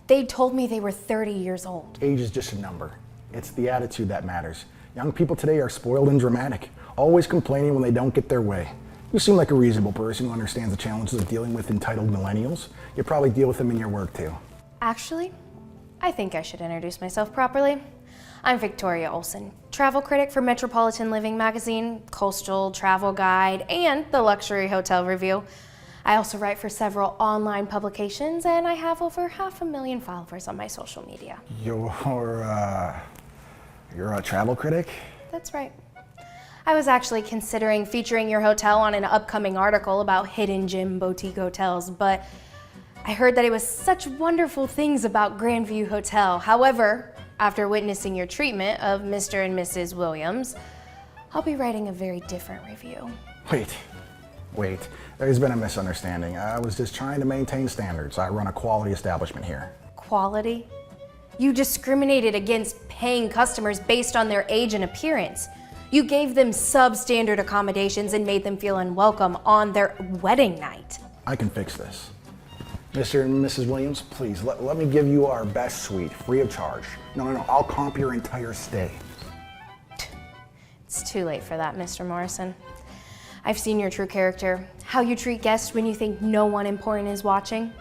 They told me they were 30 years old. Age is just a number. It's the attitude that matters. Young people today are spoiled and dramatic, always complaining when they don't get their way. You seem like a reasonable person who understands the challenges of dealing with entitled millennials. You probably deal with them in your work too. Actually, I think I should introduce myself properly. I'm Victoria Olson, travel critic for Metropolitan Living magazine, Coastal Travel Guide, and the Luxury Hotel Review. I also write for several online publications, and I have over 500,000 followers on my social media. You're You're a travel critic? That's right. I was actually considering featuring your hotel on an upcoming article about hidden gem boutique hotels, but I heard that it was such wonderful things about Grandview Hotel. However, after witnessing your treatment of Mr. and Mrs. Williams, I'll be writing a very different review. Wait. There's been a misunderstanding. I was just trying to maintain standards. I run a quality establishment here. Quality? You discriminated against paying customers based on their age and appearance. You gave them substandard accommodations and made them feel unwelcome on their wedding night. I can fix this. Mr. and Mrs. Williams, please, let me give you our best suite, free of charge. No, I'll comp your entire stay. It's too late for that, Mr. Morrison. I've seen your true character, how you treat guests when you think no one important is watching.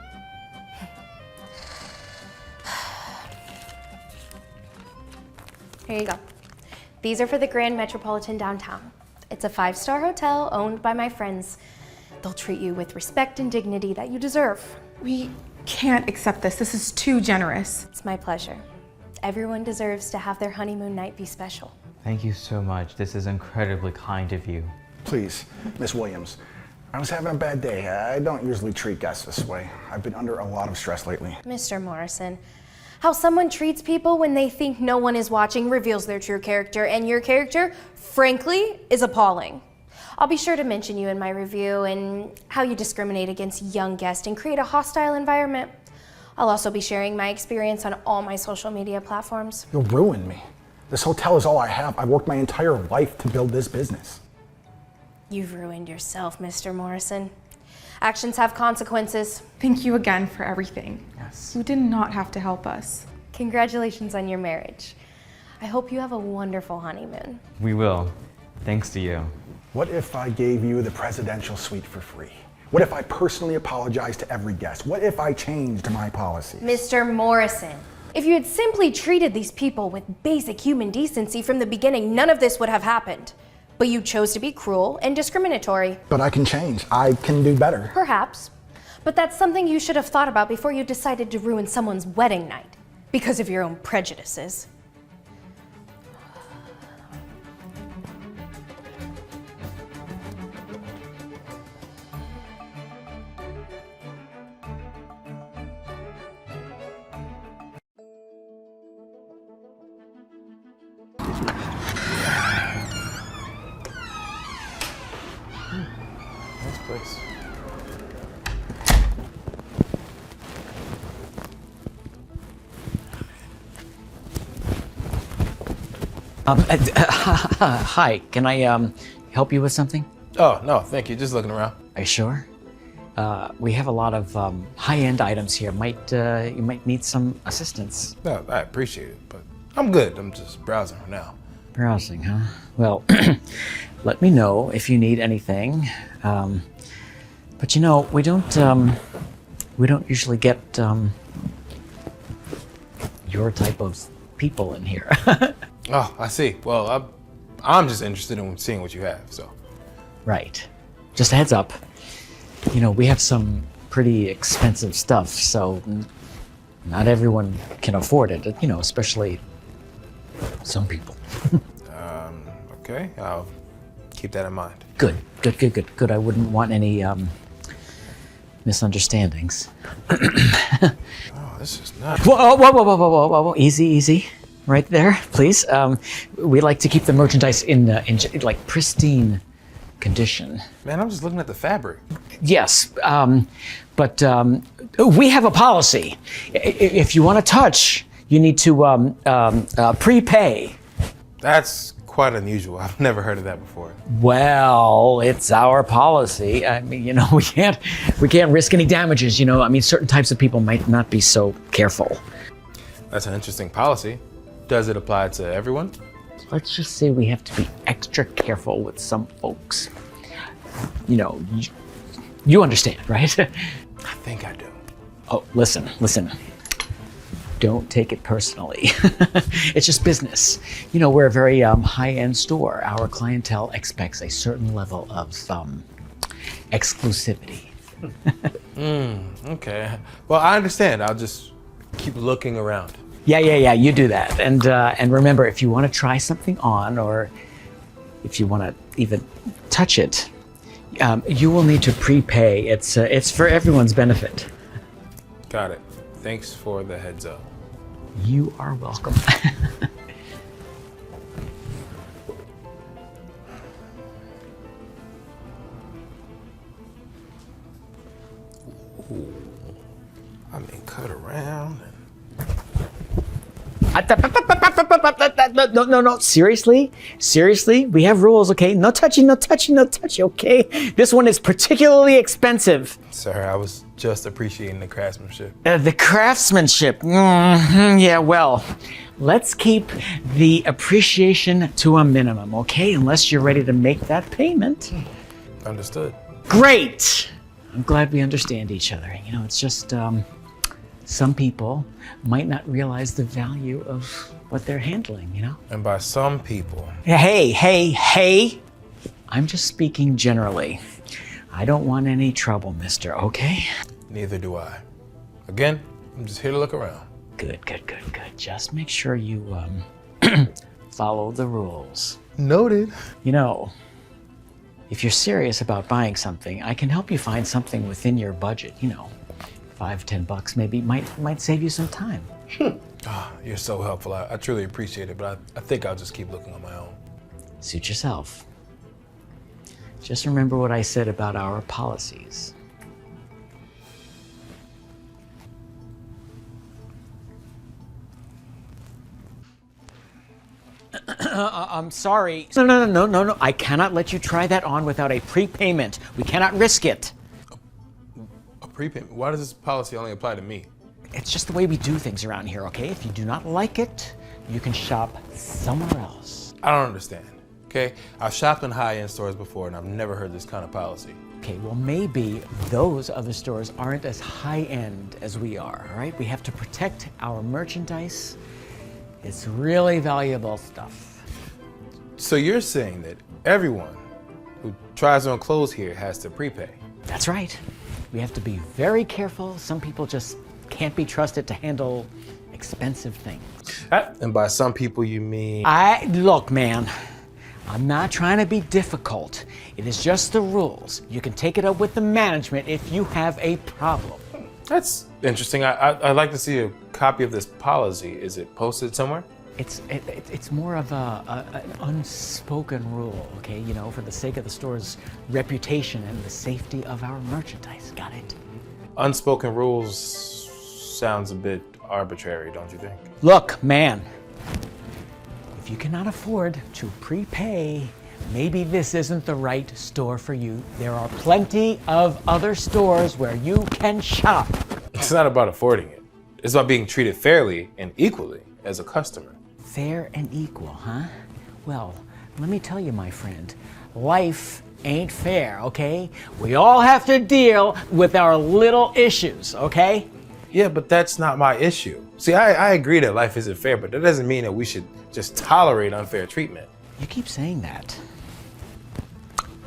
Here you go. These are for the Grand Metropolitan downtown. It's a 5-star hotel owned by my friends. They'll treat you with respect and dignity that you deserve. We can't accept this. This is too generous. It's my pleasure. Everyone deserves to have their honeymoon night be special. Thank you so much. This is incredibly kind of you. Please, Miss Williams, I was having a bad day. I don't usually treat guests this way. I've been under a lot of stress lately. Mr. Morrison, how someone treats people when they think no one is watching reveals their true character, and your character, frankly, is appalling. I'll be sure to mention you in my review and how you discriminate against young guests and create a hostile environment. I'll also be sharing my experience on all my social media platforms. You'll ruin me. This hotel is all I have. I've worked my entire life to build this business. You've ruined yourself, Mr. Morrison. Actions have consequences. Thank you again for everything. Yes. You did not have to help us. Congratulations on your marriage. I hope you have a wonderful honeymoon. We will. Thanks to you. What if I gave you the presidential suite for free? What if I personally apologized to every guest? What if I changed my policy? Mr. Morrison, if you had simply treated these people with basic human decency from the beginning, none of this would have happened. But you chose to be cruel and discriminatory. But I can change. I can do better. Perhaps. But that's something you should have thought about before you decided to ruin someone's wedding night because of your own prejudices. Nice place. Hi, can I help you with something? Oh, no, thank you. Just looking around. Are you sure? We have a lot of high-end items here. You might need some assistance. No, I appreciate it, but I'm good. I'm just browsing for now. Browsing, huh? Well, let me know if you need anything. But you know, we don't usually get your type of people in here. Oh, I see. Well, I'm just interested in seeing what you have, so. Right. Just a heads up. You know, we have some pretty expensive stuff, so not everyone can afford it, you know, especially some people. Okay, I'll keep that in mind. Good. I wouldn't want any misunderstandings. Oh, this is nuts. Whoa. Easy. Right there, please. We like to keep the merchandise in like pristine condition. Man, I'm just looking at the fabric. Yes, but we have a policy. If you want to touch, you need to prepay. That's quite unusual. I've never heard of that before. Well, it's our policy. I mean, you know, we can't risk any damages. You know, I mean, certain types of people might not be so careful. That's an interesting policy. Does it apply to everyone? Let's just say we have to be extra careful with some folks. You know, you understand, right? I think I do. Oh, listen. Don't take it personally. It's just business. You know, we're a very high-end store. Our clientele expects a certain level of exclusivity. Okay. Well, I understand. I'll just keep looking around. Yeah, you do that. And remember, if you want to try something on, or if you want to even touch it, you will need to prepay. It's for everyone's benefit. Got it. Thanks for the heads up. You are welcome. I mean, cut around. No. Seriously, we have rules, okay? No touchy, okay? This one is particularly expensive. Sir, I was just appreciating the craftsmanship. The craftsmanship. Yeah, well, let's keep the appreciation to a minimum, okay? Unless you're ready to make that payment. Understood. Great! I'm glad we understand each other. You know, it's just, some people might not realize the value of what they're handling, you know? And by some people. Hey. I'm just speaking generally. I don't want any trouble, mister, okay? Neither do I. Again, I'm just here to look around. Good. Just make sure you, follow the rules. Noted. You know, if you're serious about buying something, I can help you find something within your budget, you know. $5-10 maybe might save you some time. You're so helpful. I truly appreciate it, but I think I'll just keep looking on my own. Suit yourself. Just remember what I said about our policies. I'm sorry. No. I cannot let you try that on without a prepayment. We cannot risk it. A prepayment? Why does this policy only apply to me? It's just the way we do things around here, okay? If you do not like it, you can shop somewhere else. I don't understand, okay? I've shopped in high-end stores before and I've never heard this kind of policy. Okay, well maybe those other stores aren't as high-end as we are, all right? We have to protect our merchandise. It's really valuable stuff. So you're saying that everyone who tries on clothes here has to prepay? That's right. We have to be very careful. Some people just can't be trusted to handle expensive things. And by some people you mean? Look, man, I'm not trying to be difficult. It is just the rules. You can take it up with the management if you have a problem. That's interesting. I'd like to see a copy of this policy. Is it posted somewhere? It's more of an unspoken rule, okay? You know, for the sake of the store's reputation and the safety of our merchandise. Got it? Unspoken rules sounds a bit arbitrary, don't you think? Look, man, if you cannot afford to prepay, maybe this isn't the right store for you. There are plenty of other stores where you can shop. It's not about affording it. It's about being treated fairly and equally as a customer. Fair and equal, huh? Well, let me tell you, my friend, life ain't fair, okay? We all have to deal with our little issues, okay? Yeah, but that's not my issue. See, I agree that life isn't fair, but that doesn't mean that we should just tolerate unfair treatment. You keep saying that.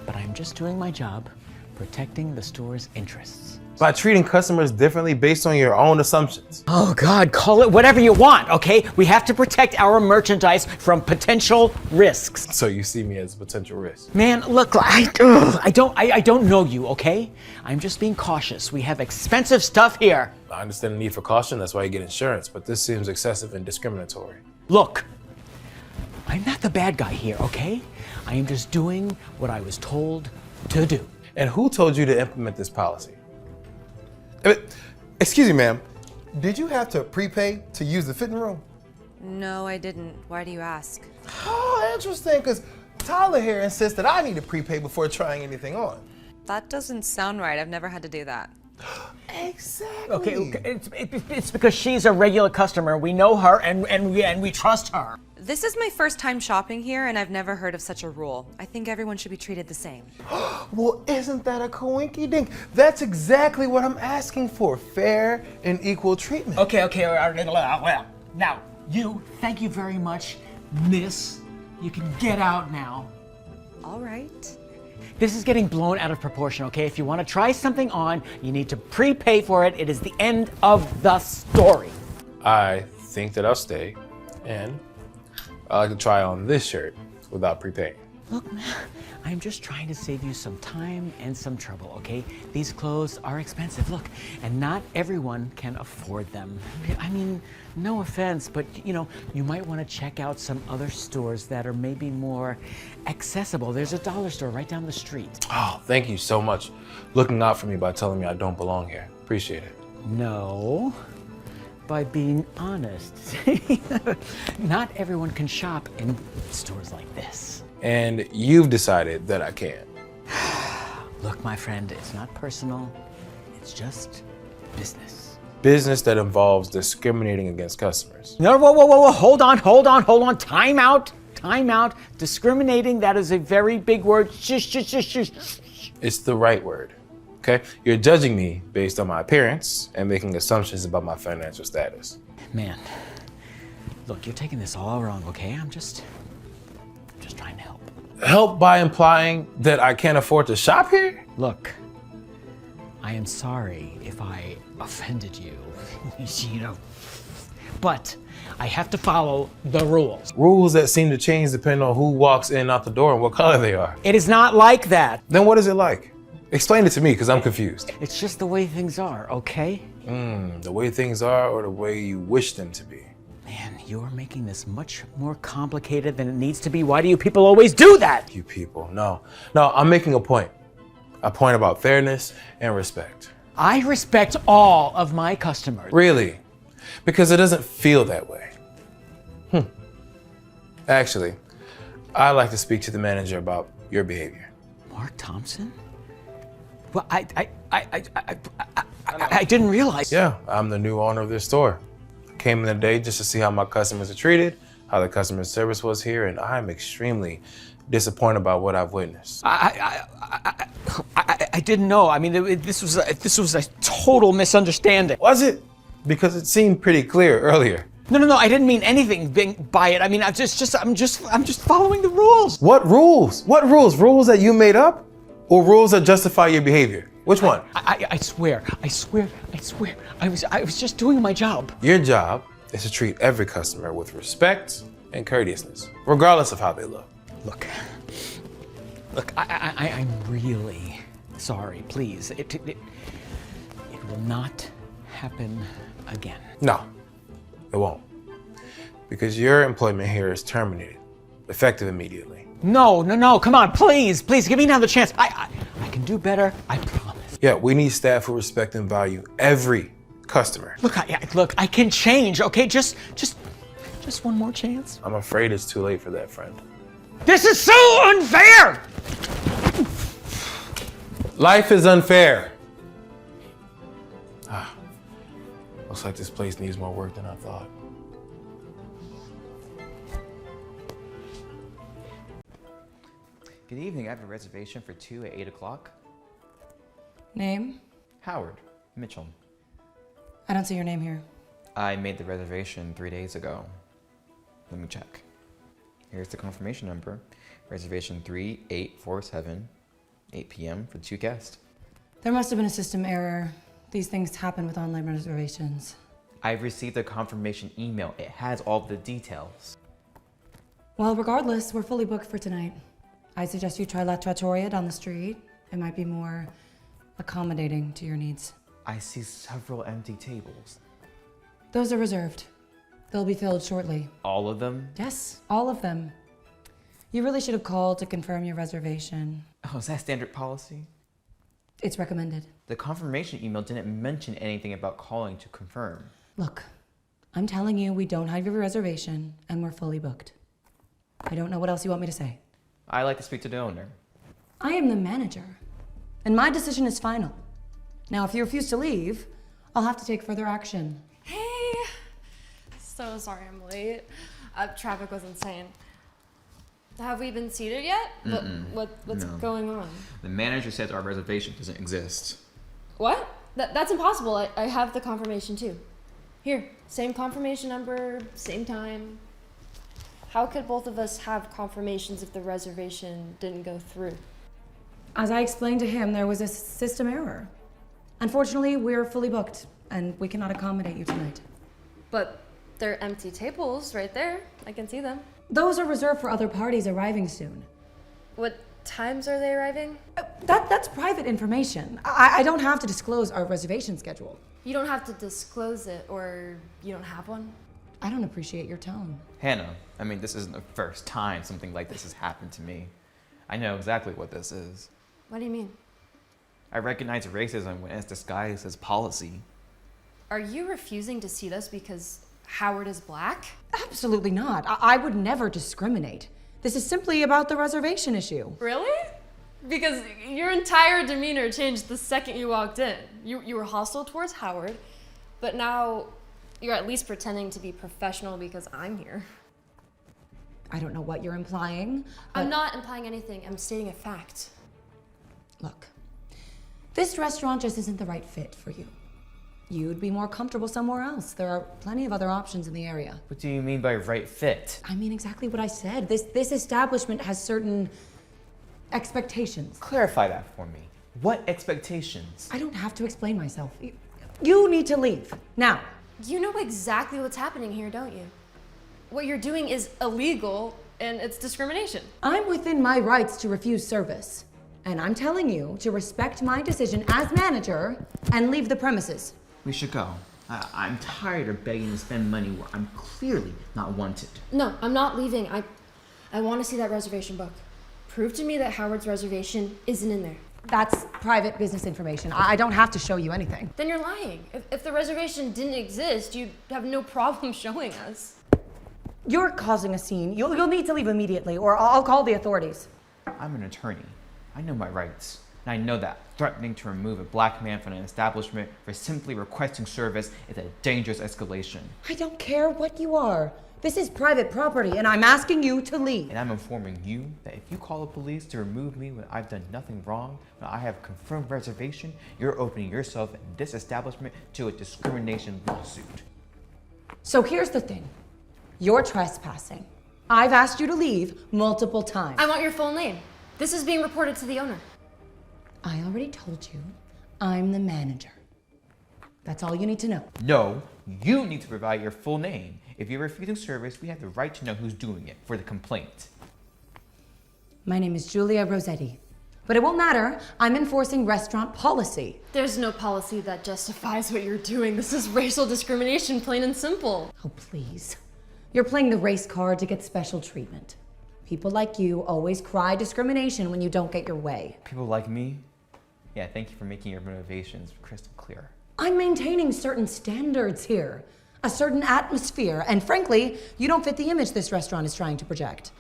But I'm just doing my job, protecting the store's interests. By treating customers differently based on your own assumptions. Oh God, call it whatever you want, okay? We have to protect our merchandise from potential risks. So you see me as a potential risk? Man, look, I don't know you, okay? I'm just being cautious. We have expensive stuff here. I understand the need for caution, that's why you get insurance, but this seems excessive and discriminatory. Look, I'm not the bad guy here, okay? I am just doing what I was told to do. And who told you to implement this policy? Excuse me, ma'am. Did you have to prepay to use the fitting room? No, I didn't. Why do you ask? Oh, interesting, because Tyler here insists that I need to prepay before trying anything on. That doesn't sound right. I've never had to do that. Exactly. Okay, it's because she's a regular customer. We know her and we trust her. This is my first time shopping here, and I've never heard of such a rule. I think everyone should be treated the same. Well, isn't that a coinky-dink? That's exactly what I'm asking for, fair and equal treatment. Okay, well, now, thank you very much, miss. You can get out now. All right. This is getting blown out of proportion, okay? If you want to try something on, you need to prepay for it. It is the end of the story. I think that I'll stay, and I like to try on this shirt without prepaying. Look, man, I'm just trying to save you some time and some trouble, okay? These clothes are expensive, look, and not everyone can afford them. I mean, no offense, but you might want to check out some other stores that are maybe more accessible. There's a dollar store right down the street. Oh, thank you so much. Looking out for me by telling me I don't belong here. Appreciate it. No, by being honest. Not everyone can shop in stores like this. And you've decided that I can. Look, my friend, it's not personal. It's just business. Business that involves discriminating against customers. No, whoa. Hold on. Time out. Discriminating, that is a very big word. Shush. It's the right word, okay? You're judging me based on my appearance and making assumptions about my financial status. Man, look, you're taking this all wrong, okay? I'm just trying to help. Help by implying that I can't afford to shop here? Look, I am sorry if I offended you, but I have to follow the rules. Rules that seem to change depending on who walks in and out the door and what color they are. It is not like that. Then what is it like? Explain it to me, because I'm confused. It's just the way things are, okay? The way things are or the way you wish them to be? Man, you're making this much more complicated than it needs to be. Why do you people always do that? You people, no, I'm making a point. A point about fairness and respect. I respect all of my customers. Really? Because it doesn't feel that way. Actually, I'd like to speak to the manager about your behavior. Mark Thompson? Well, I didn't realize. Yeah, I'm the new owner of this store. I came in today just to see how my customers are treated, how the customer service was here, and I'm extremely disappointed about what I've witnessed. I didn't know. I mean, this was a total misunderstanding. Was it? Because it seemed pretty clear earlier. No. I didn't mean anything by it. I mean, I'm just following the rules. What rules? What rules? Rules that you made up, or rules that justify your behavior? Which one? I swear. I was just doing my job. Your job is to treat every customer with respect and courteousness, regardless of how they look. Look, I'm really sorry. Please, it will not happen again. No, it won't. Because your employment here is terminated, effective immediately. No, come on, please, give me another chance. I can do better, I promise. Yeah, we need staff who respect and value every customer. Look, I can change, okay? Just one more chance. I'm afraid it's too late for that, friend. This is so unfair! Life is unfair. Looks like this place needs more work than I thought. Good evening. I have a reservation for 2 at 8 o'clock. Name? Howard Mitchell. I don't see your name here. I made the reservation 3 days ago. Let me check. Here's the confirmation number. Reservation 3847, 8 p.m. for 2 guests. There must have been a system error. These things happen with online reservations. I've received a confirmation email. It has all the details. Well, regardless, we're fully booked for tonight. I suggest you try La Trattoria down the street. It might be more accommodating to your needs. I see several empty tables. Those are reserved. They'll be filled shortly. All of them? Yes, all of them. You really should have called to confirm your reservation. Oh, is that standard policy? It's recommended. The confirmation email didn't mention anything about calling to confirm. Look, I'm telling you, we don't have your reservation and we're fully booked. I don't know what else you want me to say. I like to speak to the owner. I am the manager, and my decision is final. Now, if you refuse to leave, I'll have to take further action. Hey! So sorry I'm late. Traffic was insane. Have we been seated yet? What's going on? The manager says our reservation doesn't exist. What? That's impossible. I have the confirmation too. Here, same confirmation number, same time. How could both of us have confirmations if the reservation didn't go through? As I explained to him, there was a system error. Unfortunately, we're fully booked, and we cannot accommodate you tonight. But There are empty tables right there. I can see them. Those are reserved for other parties arriving soon. What times are they arriving? That's private information. I don't have to disclose our reservation schedule. You don't have to disclose it, or you don't have one? I don't appreciate your tone. Hannah, I mean, this isn't the first time something like this has happened to me. I know exactly what this is. What do you mean? I recognize racism when it's disguised as policy. Are you refusing to see this because Howard is black? Absolutely not. I would never discriminate. This is simply about the reservation issue. Really? Because your entire demeanor changed the second you walked in. You were hostile towards Howard, but now you're at least pretending to be professional because I'm here. I don't know what you're implying. I'm not implying anything. I'm stating a fact. Look, this restaurant just isn't the right fit for you. You'd be more comfortable somewhere else. There are plenty of other options in the area. What do you mean by right fit? I mean exactly what I said. This establishment has certain expectations. Clarify that for me. What expectations? I don't have to explain myself. You need to leave, now. You know exactly what's happening here, don't you? What you're doing is illegal, and it's discrimination. I'm within my rights to refuse service. And I'm telling you to respect my decision as manager and leave the premises. We should go. I'm tired of begging to spend money where I'm clearly not wanted. No, I'm not leaving. I want to see that reservation book. Prove to me that Howard's reservation isn't in there. That's private business information. I don't have to show you anything. Then you're lying. If the reservation didn't exist, you'd have no problem showing us. You're causing a scene. You'll need to leave immediately, or I'll call the authorities. I'm an attorney. I know my rights. And I know that threatening to remove a black man from an establishment for simply requesting service is a dangerous escalation. I don't care what you are. This is private property, and I'm asking you to leave. And I'm informing you that if you call the police to remove me when I've done nothing wrong, when I have confirmed reservation, you're opening yourself and this establishment to a discrimination lawsuit. So here's the thing. You're trespassing. I've asked you to leave multiple times. I want your full name. This is being reported to the owner. I already told you, I'm the manager. That's all you need to know. No, you need to provide your full name. If you're refusing service, we have the right to know who's doing it for the complaint. My name is Julia Rossetti. But it won't matter. I'm enforcing restaurant policy. There's no policy that justifies what you're doing. This is racial discrimination, plain and simple. Oh, please. You're playing the race card to get special treatment. People like you always cry discrimination when you don't get your way. People like me? Yeah, thank you for making your motivations crystal clear. I'm maintaining certain standards here, a certain atmosphere, and frankly, you don't fit the image this restaurant is trying to project.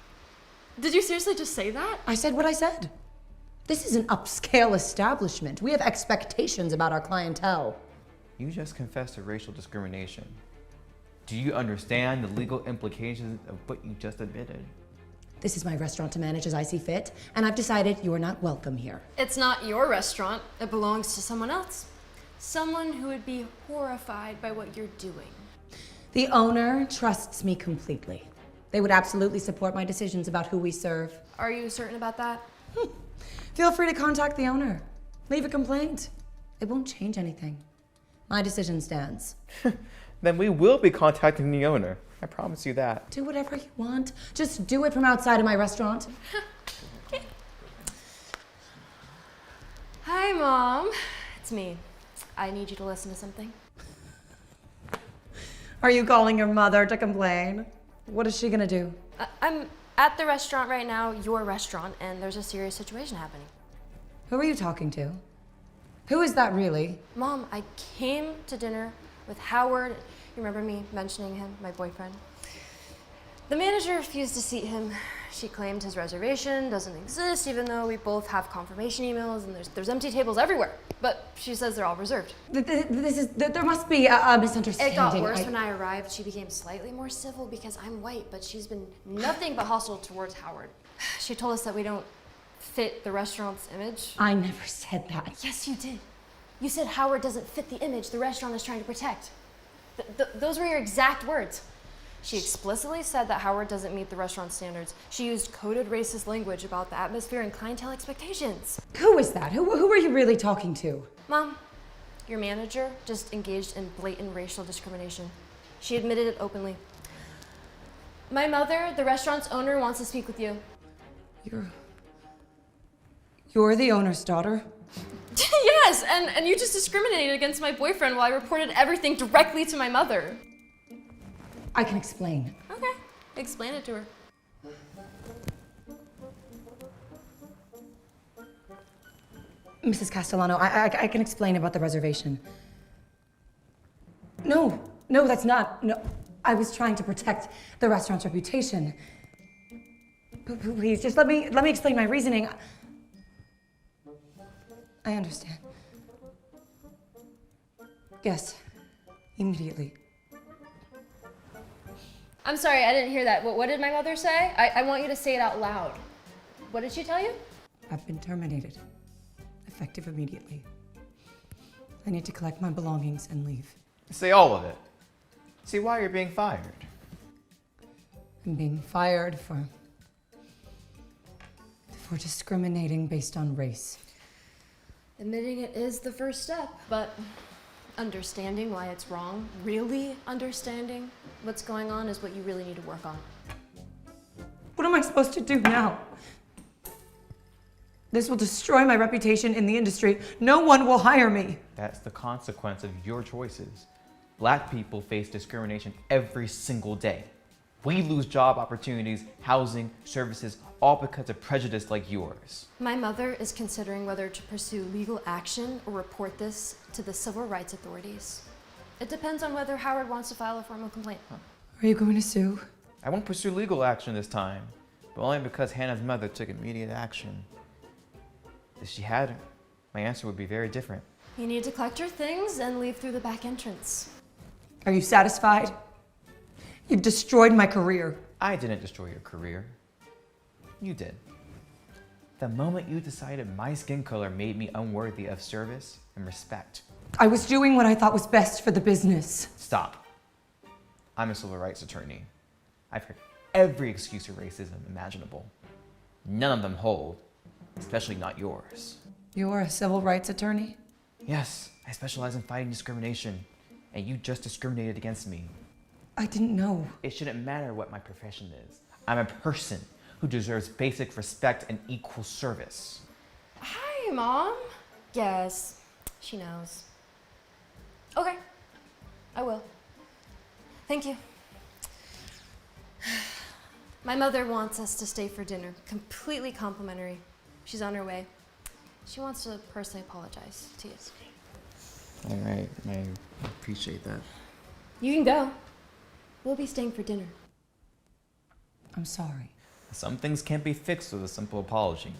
Did you seriously just say that? I said what I said. This is an upscale establishment. We have expectations about our clientele. You just confessed to racial discrimination. Do you understand the legal implications of what you just admitted? This is my restaurant to manage as I see fit, and I've decided you are not welcome here. It's not your restaurant. It belongs to someone else. Someone who would be horrified by what you're doing. The owner trusts me completely. They would absolutely support my decisions about who we serve. Are you certain about that? Feel free to contact the owner. Leave a complaint. It won't change anything. My decision stands. Then we will be contacting the owner. I promise you that. Do whatever you want. Just do it from outside of my restaurant. Hi, Mom. It's me. I need you to listen to something. Are you calling your mother to complain? What is she gonna do? I'm at the restaurant right now, your restaurant, and there's a serious situation happening. Who are you talking to? Who is that really? Mom, I came to dinner with Howard. You remember me mentioning him, my boyfriend? The manager refused to seat him. She claimed his reservation doesn't exist, even though we both have confirmation emails and there's empty tables everywhere. But she says they're all reserved. There must be a misunderstanding. It got worse when I arrived. She became slightly more civil because I'm white, but she's been nothing but hostile towards Howard. She told us that we don't fit the restaurant's image. I never said that. Yes, you did. You said Howard doesn't fit the image the restaurant is trying to protect. Those were your exact words. She explicitly said that Howard doesn't meet the restaurant standards. She used coded racist language about the atmosphere and clientele expectations. Who is that? Who are you really talking to? Mom, your manager just engaged in blatant racial discrimination. She admitted it openly. My mother, the restaurant's owner, wants to speak with you. You're the owner's daughter? Yes, and you just discriminated against my boyfriend while I reported everything directly to my mother. I can explain. Okay, explain it to her. Mrs. Castellano, I can explain about the reservation. No, that's not. No, I was trying to protect the restaurant's reputation. Please, just let me explain my reasoning. I understand. Yes, immediately. I'm sorry, I didn't hear that. What did my mother say? I want you to say it out loud. What did she tell you? I've been terminated. Effective immediately. I need to collect my belongings and leave. Say all of it. See why you're being fired. I'm being fired for discriminating based on race. Admitting it is the first step, but understanding why it's wrong, really understanding what's going on is what you really need to work on. What am I supposed to do now? This will destroy my reputation in the industry. No one will hire me. That's the consequence of your choices. Black people face discrimination every single day. We lose job opportunities, housing, services, all because of prejudice like yours. My mother is considering whether to pursue legal action or report this to the civil rights authorities. It depends on whether Howard wants to file a formal complaint. Are you going to sue? I won't pursue legal action this time, but only because Hannah's mother took immediate action. If she hadn't, my answer would be very different. You need to collect your things and leave through the back entrance. Are you satisfied? You've destroyed my career. I didn't destroy your career. You did. The moment you decided my skin color made me unworthy of service and respect. I was doing what I thought was best for the business. Stop. I'm a civil rights attorney. I've heard every excuse for racism imaginable. None of them hold, especially not yours. You're a civil rights attorney? Yes, I specialize in fighting discrimination, and you just discriminated against me. I didn't know. It shouldn't matter what my profession is. I'm a person who deserves basic respect and equal service. Hi, Mom. Yes, she knows. Okay, I will. Thank you. My mother wants us to stay for dinner. Completely complimentary. She's on her way. She wants to personally apologize to you. All right, I appreciate that. You can go. We'll be staying for dinner. I'm sorry. Some things can't be fixed with a simple apology.